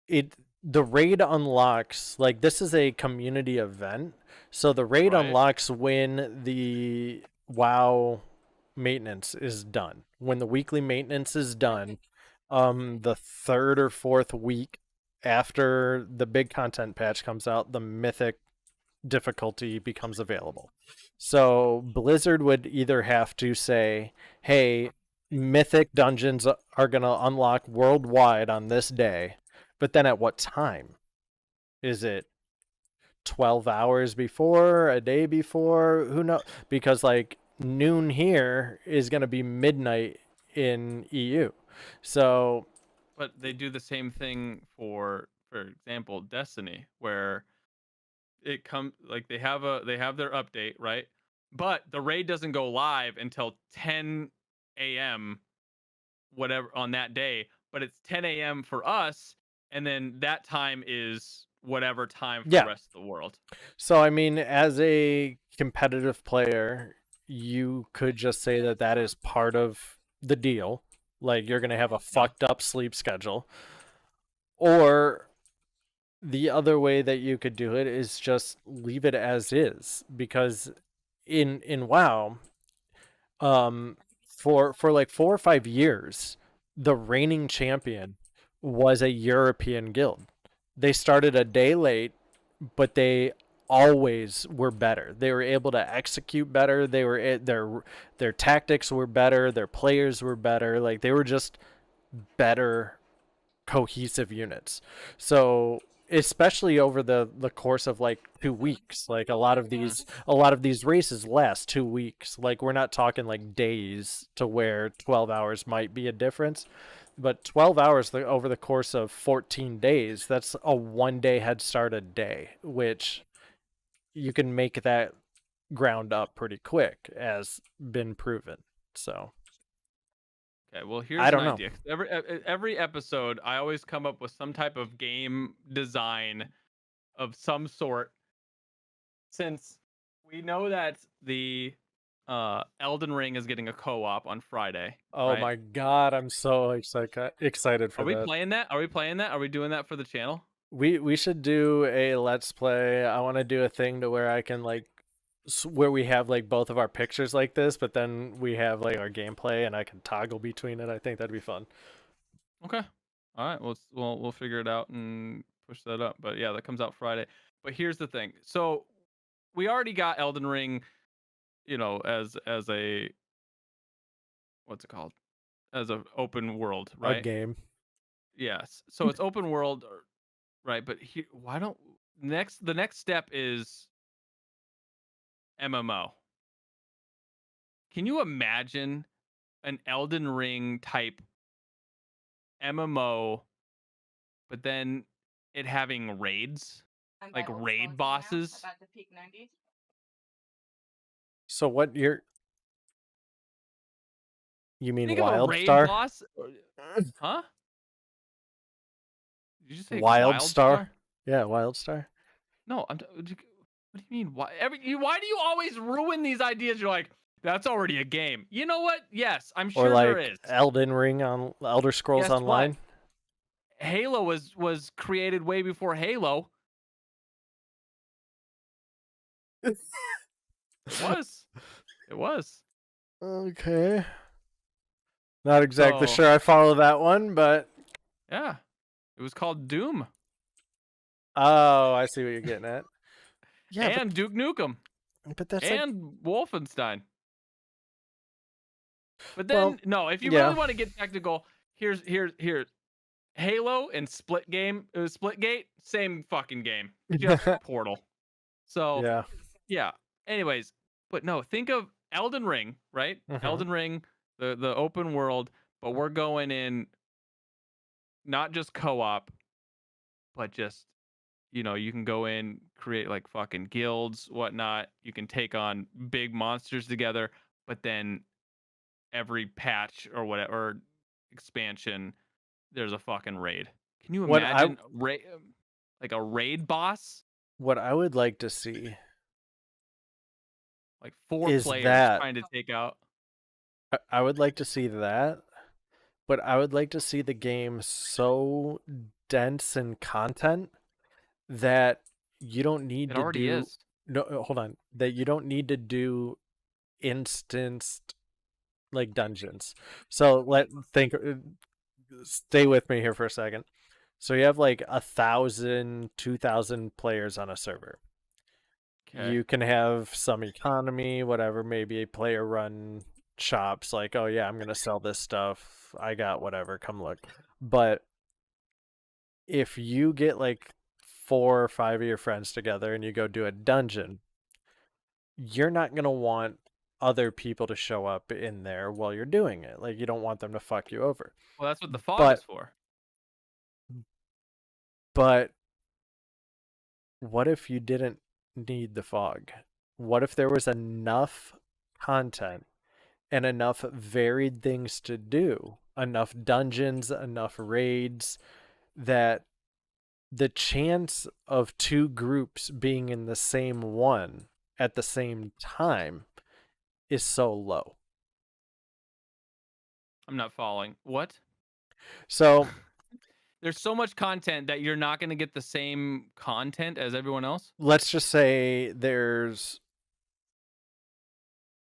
it. the raid unlocks, like, this is a community event, so the raid Right. unlocks when the WoW maintenance is done. When the weekly maintenance is done, the third or fourth week after the big content patch comes out, the mythic difficulty becomes available. So Blizzard would either have to say, hey, mythic dungeons are going to unlock worldwide on this day, but then at what time? Is it 12 hours before, a day before? Who knows? Because, like, noon here is going to be midnight in EU. So, But they do the same thing for example, Destiny, where it comes like they have their update, right? But the raid doesn't go live until 10 a.m. whatever on that day, but it's 10 a.m. for us, and then that time is whatever time for the yeah. rest of the world. So, I mean, as a competitive player, you could just say that that is part of the deal. Like, you're going to have a Yeah. fucked up sleep schedule. Or the other way that you could do it is just leave it as is, because in WoW, um for like 4 or 5 years, the reigning champion was a European guild. They started a day late, but they always were better. They were able to execute better. Their tactics were better, their players were better. Like, they were just better cohesive units. So, especially over the course of like 2 weeks, like, a lot of these races last 2 weeks. Like, we're not talking like days to where 12 hours might be a difference, but 12 hours over the course of 14 days, that's a 1 day head start a day, which you can make that ground up pretty quick, as been proven. So, Okay, well, I here's an don't know. idea. Every episode, I always come up with some type of game design of some sort. Since we know that the Elden Ring is getting a co-op on Friday, Oh right? my god, I'm so excited Are for we that. playing that? Are we playing that? Are we doing that for the channel? We should do a let's play. I want to do a thing to where I can, like, where we have like both of our pictures like this, but then we have like our gameplay and I can toggle between it. I think that'd be fun. Okay. All right. We'll figure it out and push that up. But yeah, that comes out Friday. But here's the thing. So we already got Elden Ring, as a what's it called? As a open world, A right? game. Yes. So it's open world, right? But why don't the next step is MMO. Can you imagine an Elden Ring type MMO, but then it having raids, like raid bosses? So what you mean Think of a raid Wildstar? boss, huh? Did you say Wildstar? Wildstar? Yeah, Wildstar. No, what do you mean? Why do you always ruin these ideas? You're like, that's already a game. You know what? Yes, I'm Or sure there like is. Elden Ring on Elder Scrolls Guess what? Online? Halo was created way before Halo. It was. It was. Okay. Not exactly So sure I follow that one, but yeah, it was called Doom oh, I see what you're getting at. Yeah, and Duke Nukem but that's like, and Wolfenstein. But well, then no, if you really yeah. want to get technical, here's Halo and Splitgate, same fucking game, just Portal. So Yeah. yeah. Anyways, but no, think of Elden Ring, right? Mhm. Elden Ring, the open world, but we're going in not just co-op, but just you can go in, create like fucking guilds, whatnot. You can take on big monsters together, but then every patch or whatever or expansion, there's a fucking raid. Can you What I imagine like a raid boss, what I would like to see like four is players that trying to take out? I would like to see that, but I would like to see the game so dense in content that you don't need It to already do. is. No, hold on. That you don't need to do instanced like dungeons. So stay with me here for a second. So you have like 1,000, 2,000 players on a server. Okay. You can have some economy, whatever, maybe a player run shops like, oh yeah, I'm gonna sell this stuff. I got whatever, come look. But if you get like 4 or 5 of your friends together and you go do a dungeon, you're not gonna want other people to show up in there while you're doing it. Like you don't want them to fuck you over. Well, that's what the fog is But for. but what if you didn't need the fog? What if there was enough content and enough varied things to do, enough dungeons, enough raids, that the chance of two groups being in the same one at the same time is so low. I'm not following. What? So There's so much content that you're not going to get the same content as everyone else. let's just say there's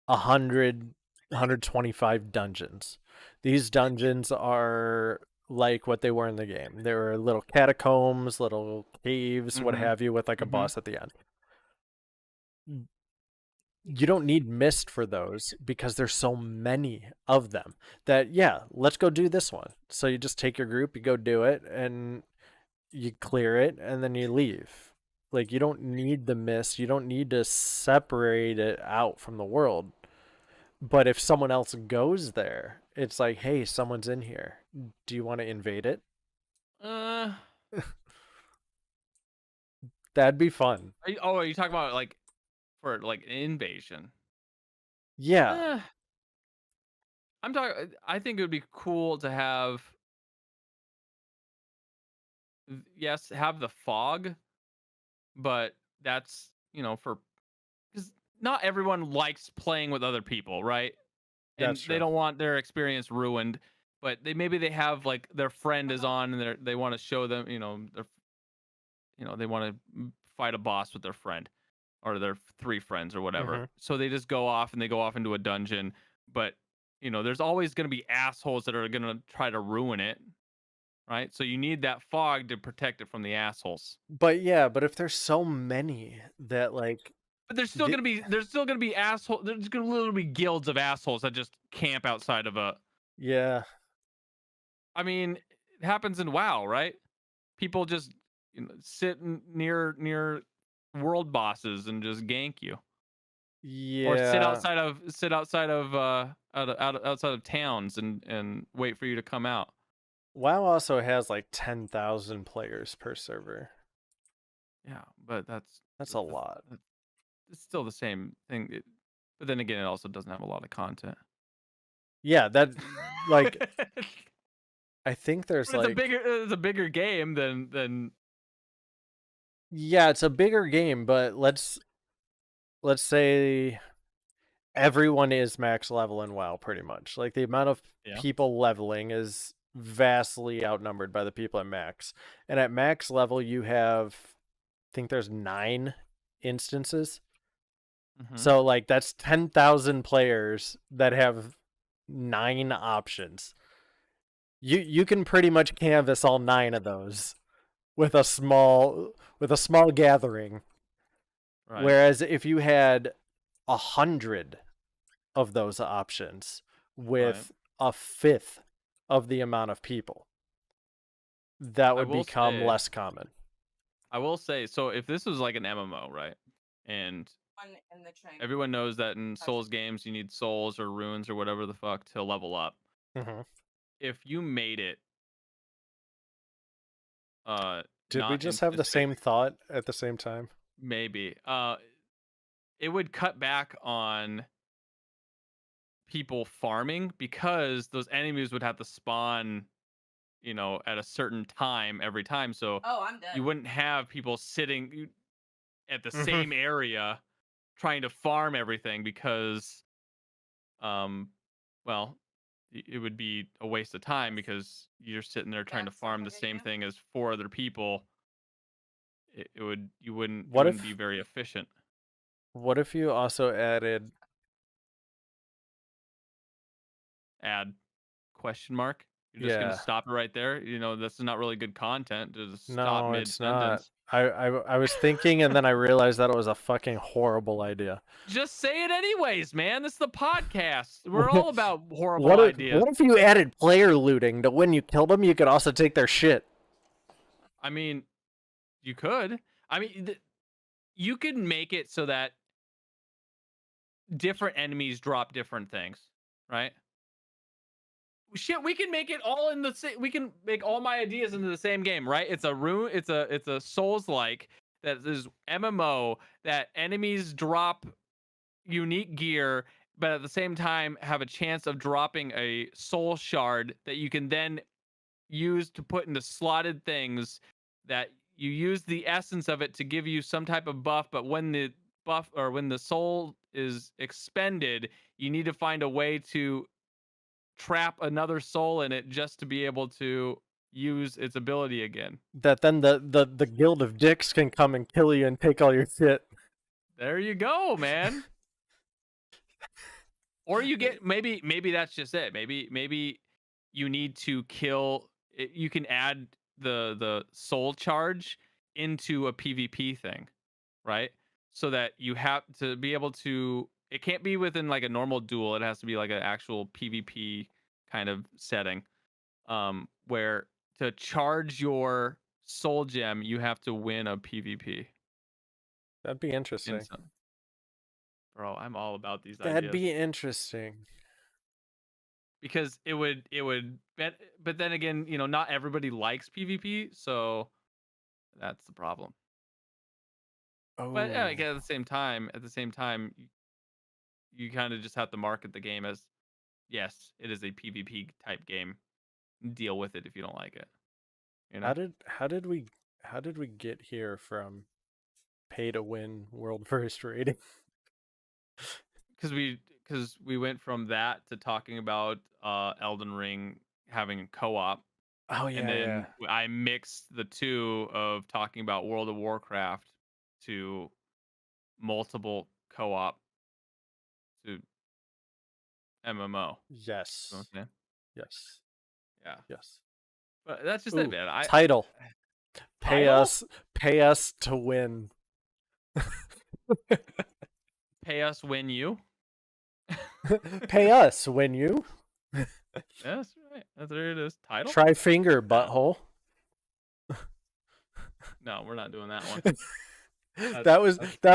100, 125 dungeons. These dungeons are like what they were in the game. There were little catacombs, little caves, what Mm-hmm. have you, with like a Mm-hmm. boss at the end. You don't need mist for those because there's so many of them that, yeah, let's go do this one. So you just take your group, you go do it, and you clear it, and then you leave. Like, you don't need the mist. You don't need to separate it out from the world. But if someone else goes there, it's like, hey, someone's in here. Do you want to invade it? Uh, That'd be fun. are you talking about like for like an invasion? Yeah, Eh, I'm talking. I think it would be cool to have, yes, have the fog, but that's for because not everyone likes playing with other people, right? And that's they true. don't want their experience ruined. But maybe they have like their friend is on and they want to show them, they want to fight a boss with their friend or their three friends or whatever. Hmm. So they just go off and they go off into a dungeon. But there's always going to be assholes that are going to try to ruin it, right? So you need that fog to protect it from the assholes. But yeah, but if there's so many that, like, But there's still gonna be asshole. There's gonna literally be guilds of assholes that just camp outside of a. yeah, I mean, it happens in WoW, right? People just sit near world bosses and just gank you, or yeah. outside of towns and wait for you to come out. WoW also has like 10,000 players per server. Yeah, but That's a lot. it's still the same thing. But then again, it also doesn't have a lot of content. Yeah, that, like, I think there's But it's a like, bigger game than. yeah, it's a bigger game, but let's say everyone is max level in WoW pretty much. Like the amount of Yeah. people leveling is vastly outnumbered by the people at max. And at max level you have, I think there's 9 instances. Mm-hmm. So like that's 10,000 players that have 9 options. You can pretty much canvas all 9 of those with a small gathering. Right. Whereas if you had 100 of those options Right. with a fifth of the amount of people, that I would will become say, less common. so if this was like an MMO, right? And everyone knows that in Souls games you need souls or runes or whatever the fuck to level up. Hmm. If you made it Did we not just have the instant same thought at the same time? maybe it would cut back on people farming because those enemies would have to spawn at a certain time every time. So you wouldn't have people sitting at the Hmm. same area trying to farm everything because, um, well, it would be a waste of time because you're sitting there trying to farm the same thing as 4 other people. It would you What wouldn't be if very efficient. what if you also added Add question mark. You're just gonna yeah. stop it right there. You know, this is not really good content. Just stop No, mid it's not. sentence. I was thinking and then I realized that it was a fucking horrible idea. Just say it anyways, man. This is the podcast. We're all about horrible What ideas. if you added player looting to when you killed them you could also take their shit? I mean, you could. I mean, you could make it so that different enemies drop different things, right? Shit, we can make it all in the same. We can make all my ideas into the same game, right? It's a room. It's a Souls like that is MMO that enemies drop unique gear, but at the same time have a chance of dropping a soul shard that you can then use to put into slotted things that you use the essence of it to give you some type of buff, but when the buff or when the soul is expended, you need to find a way to trap another soul in it just to be able to use its ability again. That then the guild of dicks can come and kill you and take all your shit. There you go, man. Or you get maybe that's just it. Maybe you need to kill you can add the soul charge into a PvP thing, right? So that you have to be able to it can't be within like a normal duel. It has to be like an actual PvP kind of setting. Where to charge your soul gem, you have to win a PvP. That'd be interesting. Instant. Bro, I'm all about these That'd ideas. be interesting. Because but then again, you know, not everybody likes PvP, so that's the problem. But Oh, again, at the same time, you kind of just have to market the game as yes, it is a PvP type game. Deal with it if you don't like it. You know, how did we get here from pay to win world first rating? because we went from that to talking about Elden Ring having a co-op, Oh and yeah, yeah. then I mixed the two of talking about World of Warcraft to multiple co-op to MMO. You know what I'm Yes. saying? Yes. Yeah. Yes. But that's just it, Ooh, man. title. Title? Pay us to win. Pay us win you. Pay us when you Yeah, that's right. There it is. Title? try finger No. butthole. No, we're not doing that one. That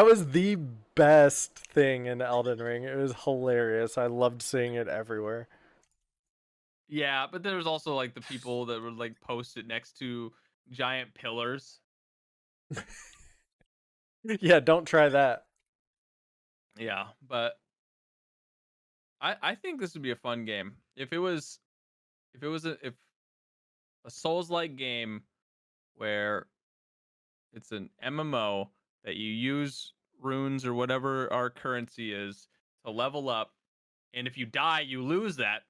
was the best thing in Elden Ring. It was hilarious. I loved seeing it everywhere. Yeah, but there's also like the people that would like post it next to giant pillars. Yeah, don't try that. Yeah, but I think this would be a fun game. If a Souls like game where it's an MMO that you use runes or whatever our currency is to level up, and if you die, you lose that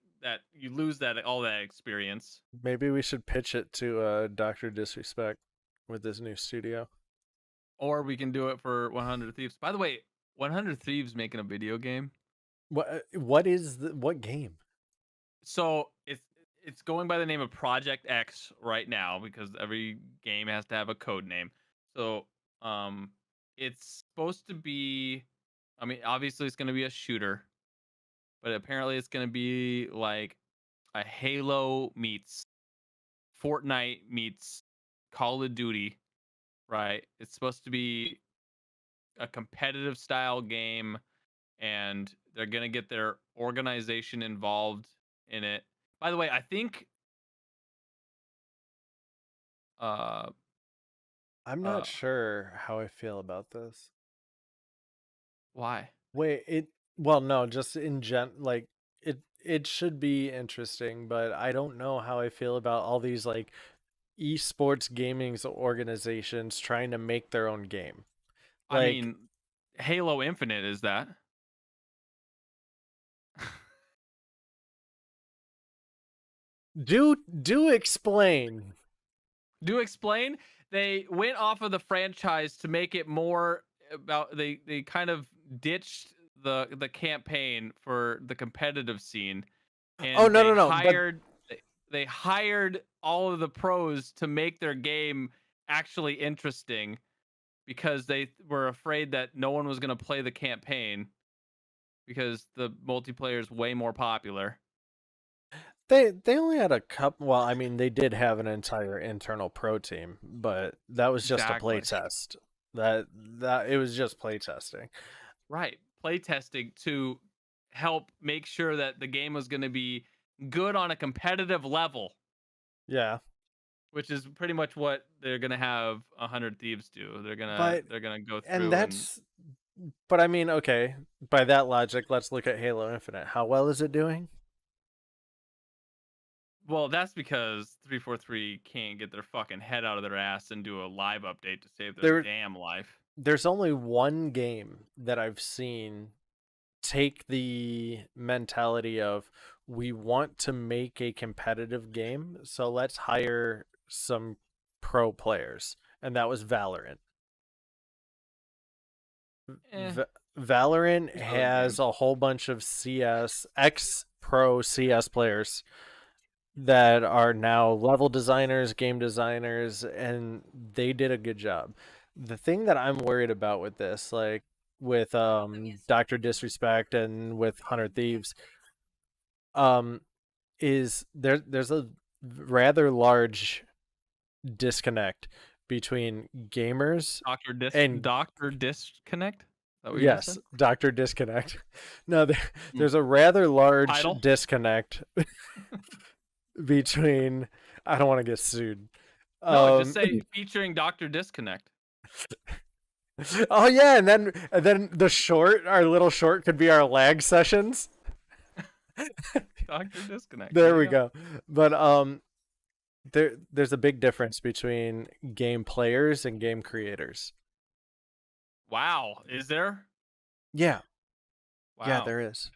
all that experience. Maybe we should pitch it to Dr. Disrespect with this new studio. Or we can do it for 100 Thieves. By the way, 100 Thieves making a video game. What is what game? So it's going by the name of Project X right now because every game has to have a code name. So it's supposed to be I mean, obviously it's gonna be a shooter, but apparently it's gonna be like a Halo meets Fortnite meets Call of Duty, right? It's supposed to be a competitive style game, and they're gonna get their organization involved in it. By the way, I think uh I'm not uh sure how I feel about this. why? Wait, it well no, just in like it should be interesting, but I don't know how I feel about all these like esports gaming organizations trying to make their own game. I Like mean, Halo Infinite is that. Do explain. Do explain. They went off of the franchise to make it more about they kind of ditched the campaign for the competitive scene, Oh and no no no! But they hired all of the pros to make their game actually interesting because they were afraid that no one was going to play the campaign because the multiplayer is way more popular. they only had a couple. Well, I mean, they did have an entire internal pro team, but that was just a play Exactly. test. That it was just play testing. Right. Playtesting to help make sure that the game was going to be good on a competitive level, Yeah, which is pretty much what they're going to have 100 Thieves do. but They're going to go and through and that's but I mean, okay. By that logic, let's look at Halo Infinite. How well is it doing? well, that's because 343 can't get their fucking head out of their ass and do a live update to save their There damn life. there's only one game that I've seen take the mentality of we want to make a competitive game, so let's hire some pro players, and that was Valorant. Eh, Valorant there's other has games. a whole bunch of CS ex pro CS players that are now level designers, game designers, and they did a good job. The thing that I'm worried about with this, like with Dr. Disrespect and with 100 Thieves, um is there's a rather large disconnect between gamers and Doctor Disconnect? Is that what you just yes, said? Dr. Disconnect. No, Mm. there's a rather large Title? disconnect between I don't want to get sued. No, just Um say featuring Doctor Disconnect. oh yeah, and then the short, our little short could be our lag sessions. Doctor Disconnect. There There you we go. go. But there's a big difference between game players and game creators. Wow. Is there? Yeah, yeah, Wow. there is.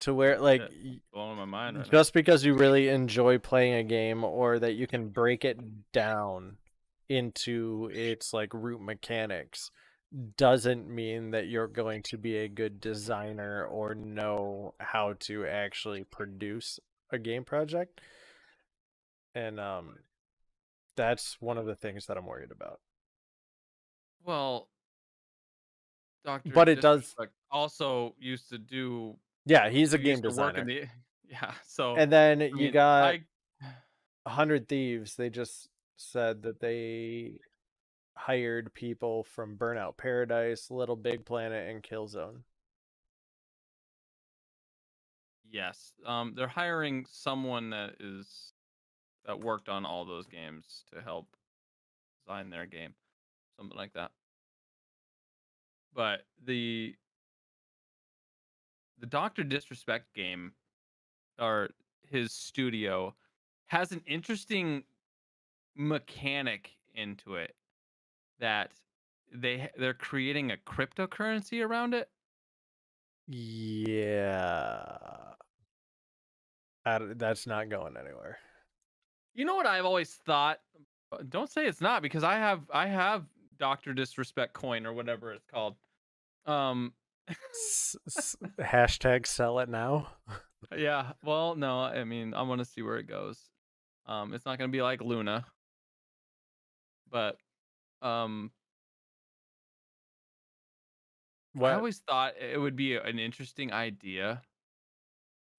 To where Holy like shit. Blowing my mind right now. just because you really enjoy playing a game or that you can break it down into its like root mechanics doesn't mean that you're going to be a good designer or know how to actually produce a game project. And that's one of the things that I'm worried about. Well, Doctor But it does, Disrespect also used to do yeah, he's a game used to work in designer. the yeah. So And then I you mean, got I 100 Thieves. They just said that they hired people from Burnout Paradise, Little Big Planet, and Killzone. yes. They're hiring someone that worked on all those games to help design their game, something like that. But the Doctor Disrespect game or his studio has an interesting mechanic into it that they're creating a cryptocurrency around it. Yeah. That's not going anywhere. You know what I've always thought? Don't say it's not because I have Doctor Disrespect coin or whatever it's called. Um Hashtag sell it now. yeah, well, no, I mean, I want to see where it goes. It's not going to be like Luna, but um I What? always thought it would be an interesting idea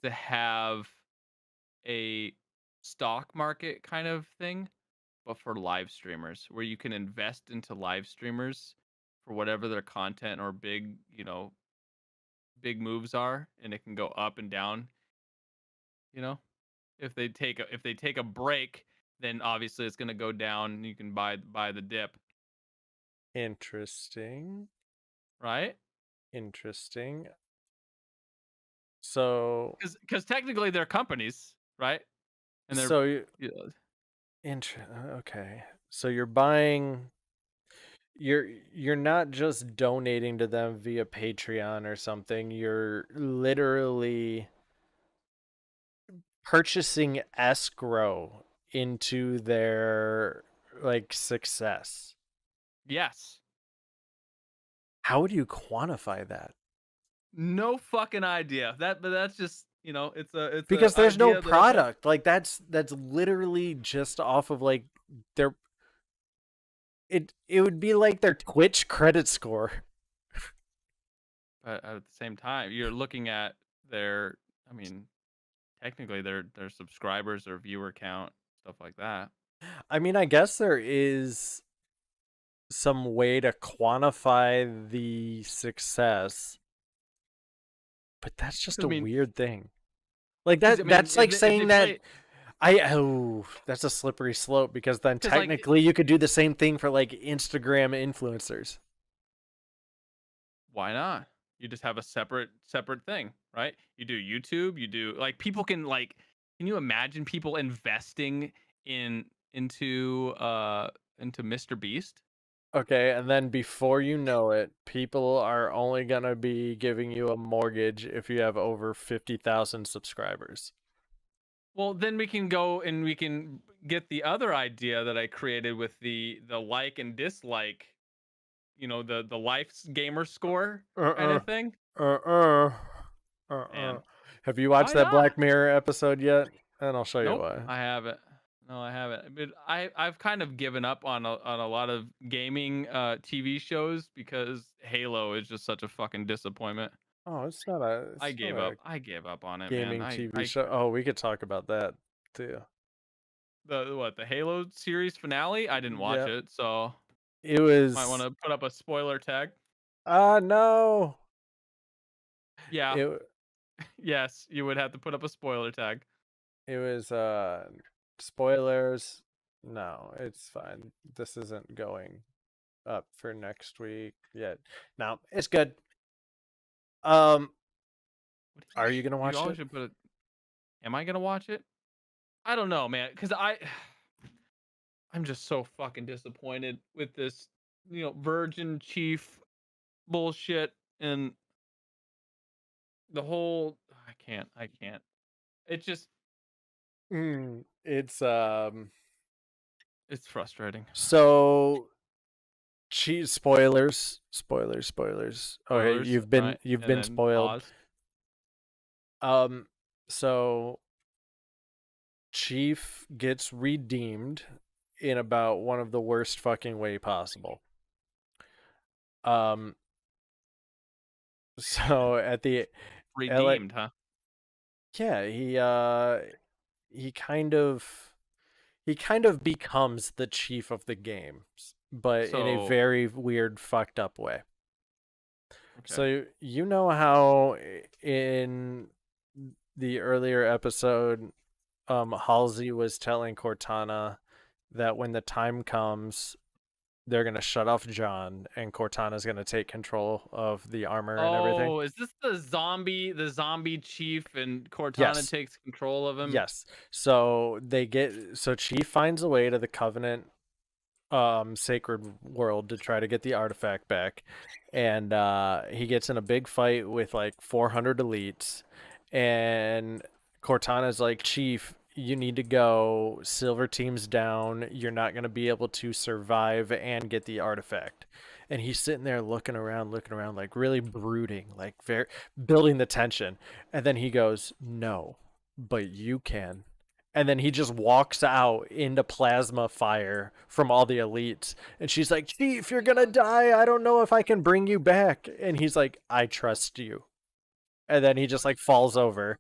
to have a stock market kind of thing, but for live streamers, where you can invest into live streamers for whatever their content or big moves are, and it can go up and down. You know, if they take a break, then obviously it's going to go down. And you can buy the dip, Interesting. right? Interesting. So, Because technically they're companies, right? And they're so you, you know, okay. So you're buying you're not just donating to them via Patreon or something. You're literally purchasing escrow into their like success. Yes. How would you quantify that? No fucking idea. But that's just, it's a Because there's no idea that I've had. product. Like that's literally just off of like their it would be like their Twitch credit score. But at the same time, you're looking at their, I mean, technically their subscribers, their viewer count, stuff like that. I mean, I guess there is some way to quantify the success, but that's just I a mean, weird thing. Like because I mean, that's like if they saying that play, that's a slippery slope because then because like, technically you could do the same thing for like Instagram influencers. why not? You just have a separate thing, right? You do YouTube, you do like people can like, can you imagine people investing in into Mr. Beast? Okay, and then before you know it, people are only gonna be giving you a mortgage if you have over 50,000 subscribers. Well, then we can go and we can get the other idea that I created with the like and dislike, the life's gamer score kind Uh-uh. of thing. Uh-uh. Uh-uh. Man, Have you watched why that not? Black Mirror episode yet? And I'll show you Nope, why. I haven't. No, I haven't. But I've kind of given up on a lot of gaming TV shows because Halo is just such a fucking disappointment. Oh, I it's not gave a up. I gave up on it, man. gaming TV show. Oh, we could talk about that too. The Halo series finale. I didn't watch Yeah. it, so It might want was to put up a spoiler tag. no. Yeah, It yes, you would have to put up a spoiler tag. it was spoilers. No, it's fine. This isn't going up for next week yet. No, it's good. Um, What are you gonna you watch always it? should put it. Am I gonna watch it? I don't know, man, because I'm just so fucking disappointed with this, Virgin Chief bullshit and the whole. I can't. It just, It's it's frustrating. so cheese spoilers. Okay, Spoilers, all right, you've and been then spoiled. pause. Um, so Chief gets redeemed in about one of the worst fucking way possible. Um, so at the LA, Redeemed, huh? yeah, he kind of he kind of becomes the chief of the games, but in a So, very weird, fucked up way. okay. So you know how in the earlier episode, Halsey was telling Cortana that when the time comes, they're gonna shut off John, and Cortana's gonna take control of the armor and everything. Oh, is this the zombie chief, and Cortana Yes, takes control of him? yes. So Chief finds a way to the Covenant sacred world to try to get the artifact back, and he gets in a big fight with like 400 elites, and Cortana's like, Chief, you need to go, silver team's down, you're not going to be able to survive and get the artifact. And he's sitting there looking around, like really brooding, like very building the tension. And then he goes, no, but you can. And then he just walks out into plasma fire from all the elites. And she's like, Chief, you're going to die. I don't know if I can bring you back. And he's like, I trust you. And then he just like falls over.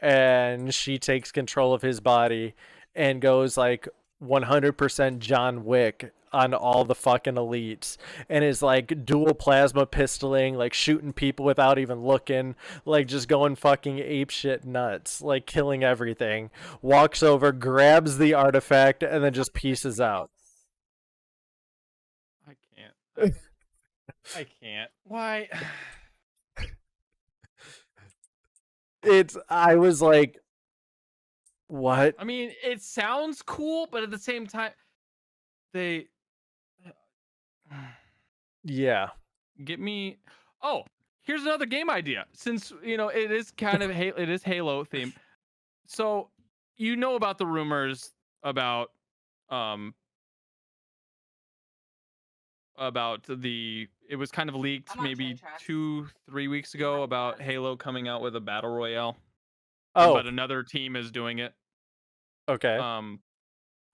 And she takes control of his body and goes like 100% John Wick on all the fucking elites and is like dual plasma pistoling, like shooting people without even looking, like just going fucking apeshit nuts, like killing everything. Walks over, grabs the artifact, and then just pieces out. I can't. I can't. Why? I was like, what? I mean, it sounds cool, but at the same time, they Yeah. get me. Oh, here's another game idea. Since it is kind of it is Halo theme. So you know about the rumors um about it was kind of leaked I'm on train maybe tracks. 2-3 weeks ago about Halo coming out with a battle royale, Oh, but another team is doing it. okay.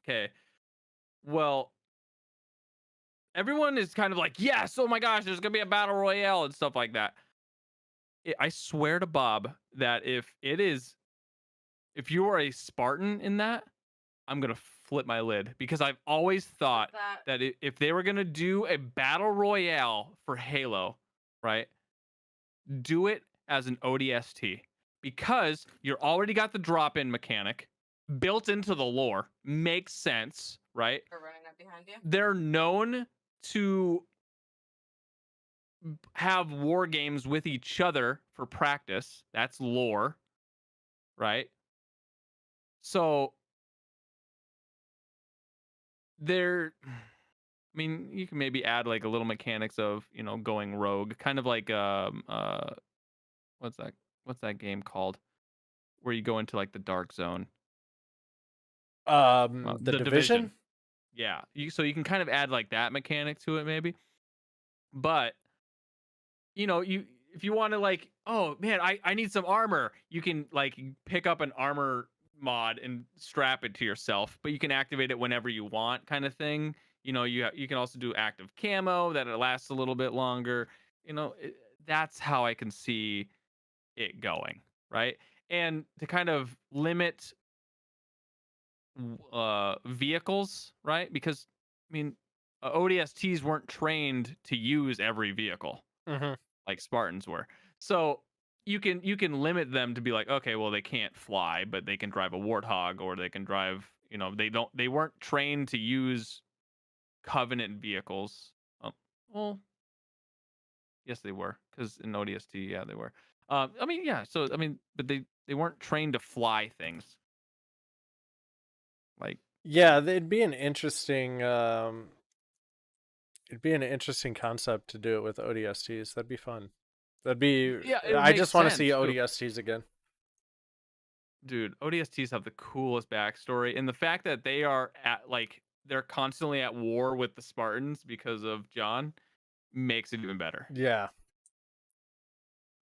Okay. Well, everyone is kind of like, yes, oh my gosh, there's gonna be a battle royale and stuff like that. I swear to Bob that if you are a Spartan in that, I'm gonna flip my lid, because I've always thought that if they were gonna do a battle royale for Halo, right, do it as an ODST, because you're already got the drop in mechanic built into the lore. Makes sense, right? We're running up behind you. They're known to have war games with each other for practice. That's lore, right? So there, I mean, you can maybe add like a little mechanics of, going rogue, kind of like what's that what's that game called where you go into like the dark zone? The The Division? Division. Yeah, so you can kind of add like that mechanic to it maybe. But you if you want to, like, oh man, I need some armor, you can like pick up an armor mod and strap it to yourself, but you can activate it whenever you want, kind of thing. You can also do active camo that it lasts a little bit longer. That's how I can see it going, right? And to kind of limit vehicles, right? Because I mean, ODSTs weren't trained to use every vehicle Mm-hmm. like Spartans were. So you can limit them to be like, okay, well, they can't fly, but they can drive a warthog, or they can drive, they weren't trained to use Covenant vehicles. Well, yes, they were, because in ODST, yeah, they were. I mean, yeah. So I mean, but they weren't trained to fly things. Like, Yeah, it'd be an interesting concept to do it with ODSTs. That'd be fun. yeah, it would I make just want to see sense too. ODSTs again. Dude, ODSTs have the coolest backstory, and the fact that they're constantly at war with the Spartans because of John makes it even better. Yeah.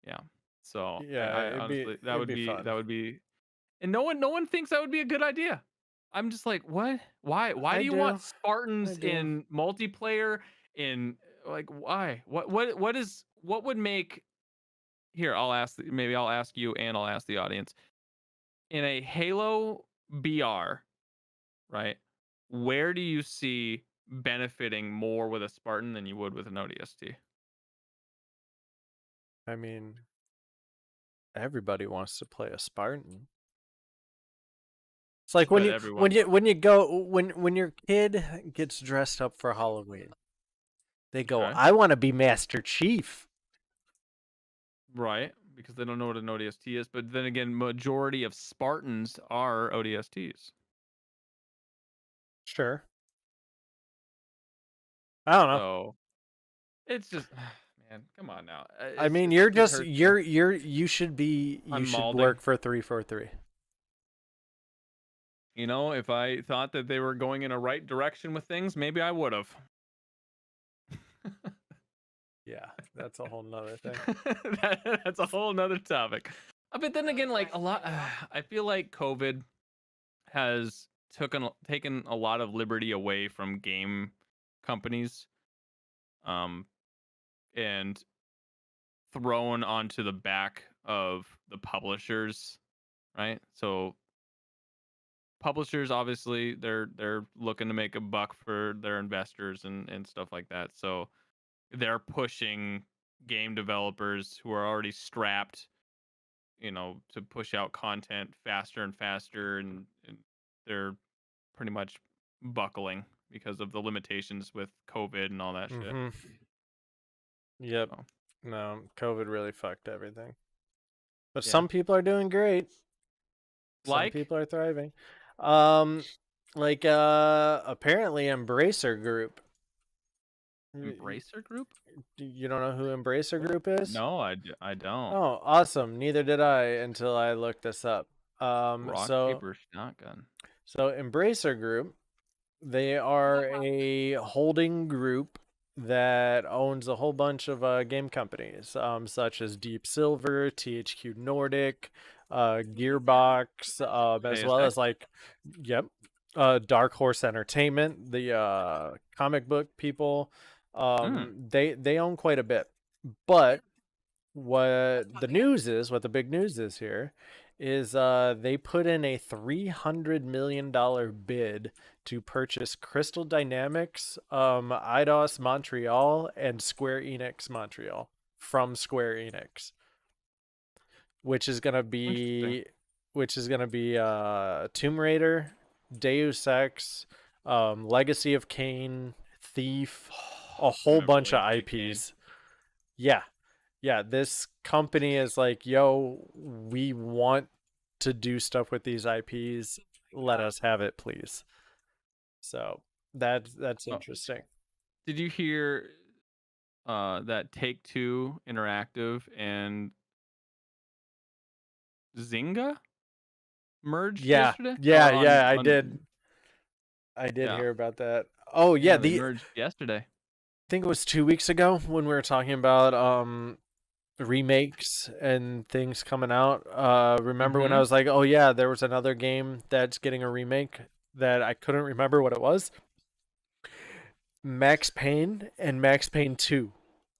Yeah. So Yeah, I honestly, it'd be fun. and no one thinks that would be a good idea. I'm just like, what? Why I do you want do. I Spartans do. in multiplayer? In like, why? What would make? Here, maybe I'll ask you, and I'll ask the audience. In a Halo BR, right? Where do you see benefiting more with a Spartan than you would with an ODST? I mean, everybody wants to play a Spartan. It's like But everyone, when your kid gets dressed up for Halloween, they go, okay, "I want to be Master Chief." right? Because they don't know what an ODST is. But then again, majority of Spartans are ODSTs. Sure. I don't know. So it's just, man, come on now. I mean, It hurts me. you should I'm work malding. for 343. If I thought that they were going in a right direction with things, maybe I would have. Yeah, that's a whole nother thing. That's a whole nother topic. But then again, like a lot, I feel like COVID has taken a lot of liberty away from game companies, um, and thrown onto the back of the publishers, right? So publishers, obviously, they're looking to make a buck for their investors and stuff like that. So they're pushing game developers who are already strapped, to push out content faster and faster, and they're pretty much buckling because of the limitations with COVID and all that shit. Mm-hmm. Yep. So, No, COVID really fucked everything. But yeah. some people are doing great. Some Like, people are thriving. Like apparently Embracer Group. Embracer Group? You don't know who Embracer Group is? No, I don't. Oh, awesome. Neither did I until I looked this up. Rock, So paper, shotgun. Embracer Group, they are a holding group that owns a whole bunch of game companies, such as Deep Silver, THQ Nordic, Gearbox, as well JSA? as yep, Dark Horse Entertainment, the comic book people. They own quite a bit, but what the big news is here is they put in a $300 million bid to purchase Crystal Dynamics, Eidos Montreal, and Square Enix Montreal from Square Enix, which is gonna Interesting. be Tomb Raider, Deus Ex, Legacy of Kain, Thief, a whole Remember bunch of Legacy of Kain? IPs. Yeah, yeah, this company is like, yo, we want to do stuff with these IPs. Let us have it, please. So that's Oh, interesting. did you hear that Take-Two Interactive and Zynga merged Yeah, yesterday? yeah, Or yeah. on I did yeah. hear about that. Oh yeah, Yeah, they the I merged yesterday. think it was 2 weeks ago when we were talking about remakes and things coming out. Remember when I Mhm. was like, oh yeah, there was another game that's getting a remake that I couldn't remember what it was. Max Payne and Max Payne 2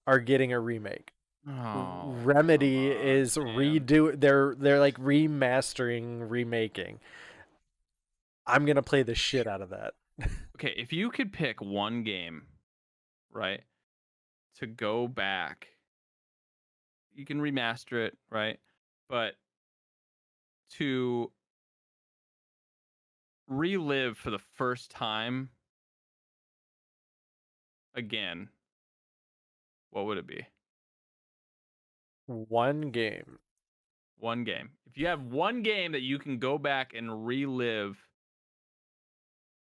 are getting a remake. Oh, come Remedy on, is man. they're like remastering, remaking. I'm going to play the shit out of that. Okay, if you could pick one game, right, to go back, you can remaster it, right? But to relive for the first time again, what would it be? One game. One game. If you have one game that you can go back and relive,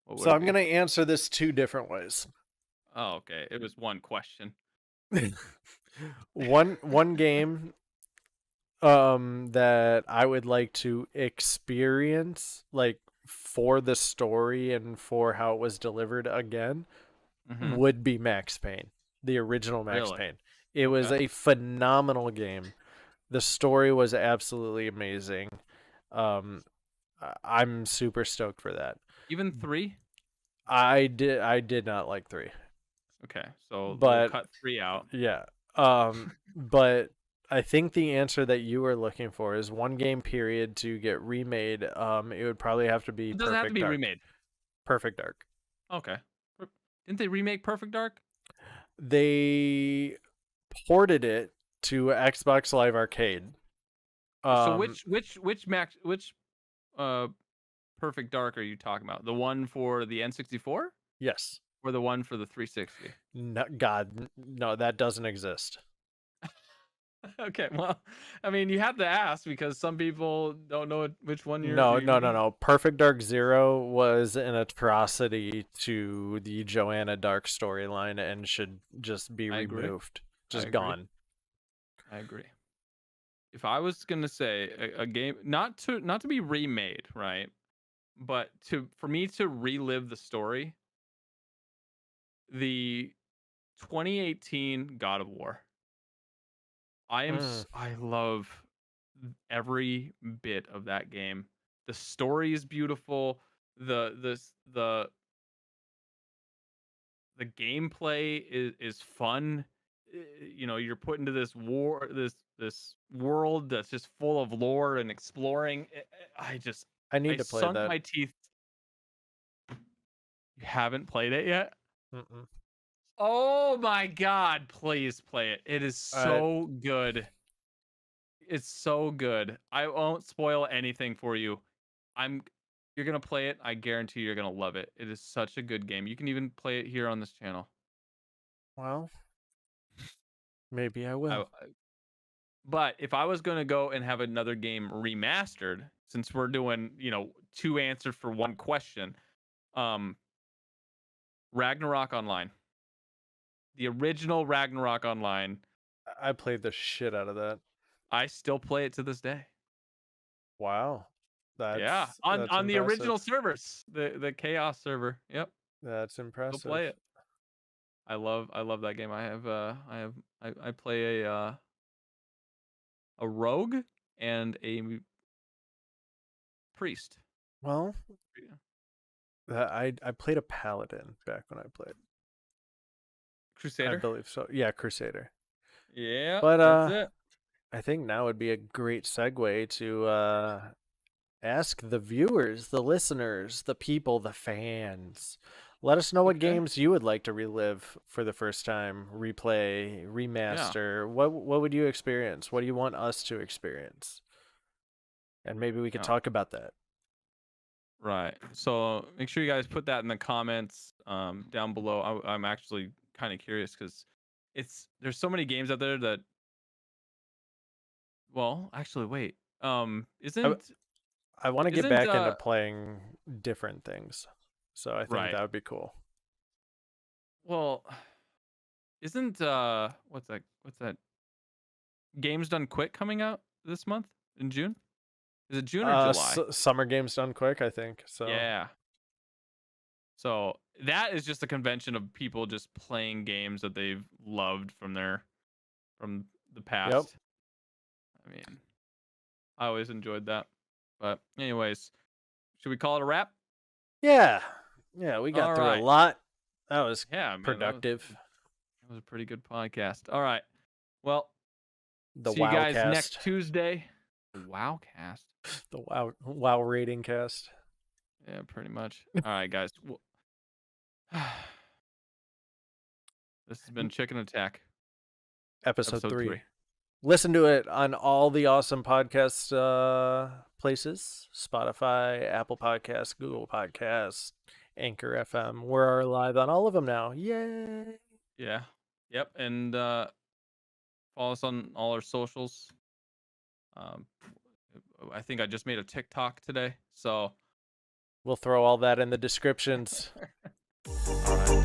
what would So it I'm going be? to answer this two different ways. Oh, okay. It was one question. One game that I would like to experience, like, for the story and for how it was delivered again, Mm-hmm. would be Max Payne, the original Max Really? Payne. It was Okay. a phenomenal game. The story was absolutely amazing. Um, I'm super stoked for that. Even three? I did not like 3, Okay. So we'll but cut three out. yeah. But I think the answer that you were looking for is one game period to get remade. It would probably have to be It doesn't have to Perfect be Dark. remade. Perfect Dark. Okay. Didn't they remake Perfect Dark? They ported it to Xbox Live Arcade. So Um, which uh Perfect Dark are you talking about? The one for the N64 yes. or the one for the 360? No, God, no, that doesn't exist. Okay, well, I mean, you have to ask because some people don't know which one No, you no, no, mean. no. Perfect Dark Zero was an atrocity to the Joanna Dark storyline and should just be I agree. removed. I Just agree. gone. I agree. If I was gonna say a game not to be remade, right? But to for me to relive the story, the 2018 God of War. Mm. I love every bit of that game. The story is beautiful. The the gameplay is fun. You know, you're put into this world that's just full of lore and exploring. I I need to play sunk that. my teeth. You haven't played it yet? Mm-mm. Oh my god, please play it. It is I so good. It's so good. I won't spoil anything for you. I'm you're going to play it. I guarantee you're going to love it. It is such a good game. You can even play it here on this channel. well, maybe I I, will. but if I was going to go and have another game remastered, since we're doing, two answers for one question, um Ragnarok Online. The original Ragnarok Online. I played the shit out of that. I still play it to this day. Wow. Yeah, That's on the impressive. original servers, the chaos server. Yep, That's go impressive. play it. I love that game. I play a rogue and a priest. Well, Yeah. I played a paladin back when I played. I Crusader. believe so. Yeah, Crusader. Yeah, But that's it. I think now would be a great segue to ask the viewers, the listeners, the people, the fans. Let us know what Okay. games you would like to relive for the first time, replay, Yeah. remaster. What would you experience? What do you want us to experience? And maybe we could Yeah. talk about that. Right. So make sure you guys put that in the comments down below. I'm actually kind of curious because there's so many games out there that. Well, actually, wait. I, Isn't I want to get isn't back into playing different things. So I think right? that would be cool. Well, isn't what's that Games Done Quick coming out this month in June? Is it June or July? Summer Games Done Quick, I think. So, Yeah. So that is just a convention of people just playing games that they've loved from the yep. past. I mean, I always enjoyed that. But anyways, should we call it a wrap? Yeah. Yeah, we got All through a right. lot. That was Yeah, man, productive. that was a pretty good podcast. All right. Well, The see you guys Wowcast. next Tuesday. Wowcast. The Wow rating cast. Yeah, pretty much. All right, guys. This has been ChknAtk, Episode episode 3. 3. Listen to it on all the awesome podcast places: Spotify, Apple Podcasts, Google Podcasts, Anchor FM. We're live on all of them now. Yay! Yeah. Yep. And follow us on all our socials. Um, I think I just made a TikTok today. So We'll throw all that in the descriptions. all right.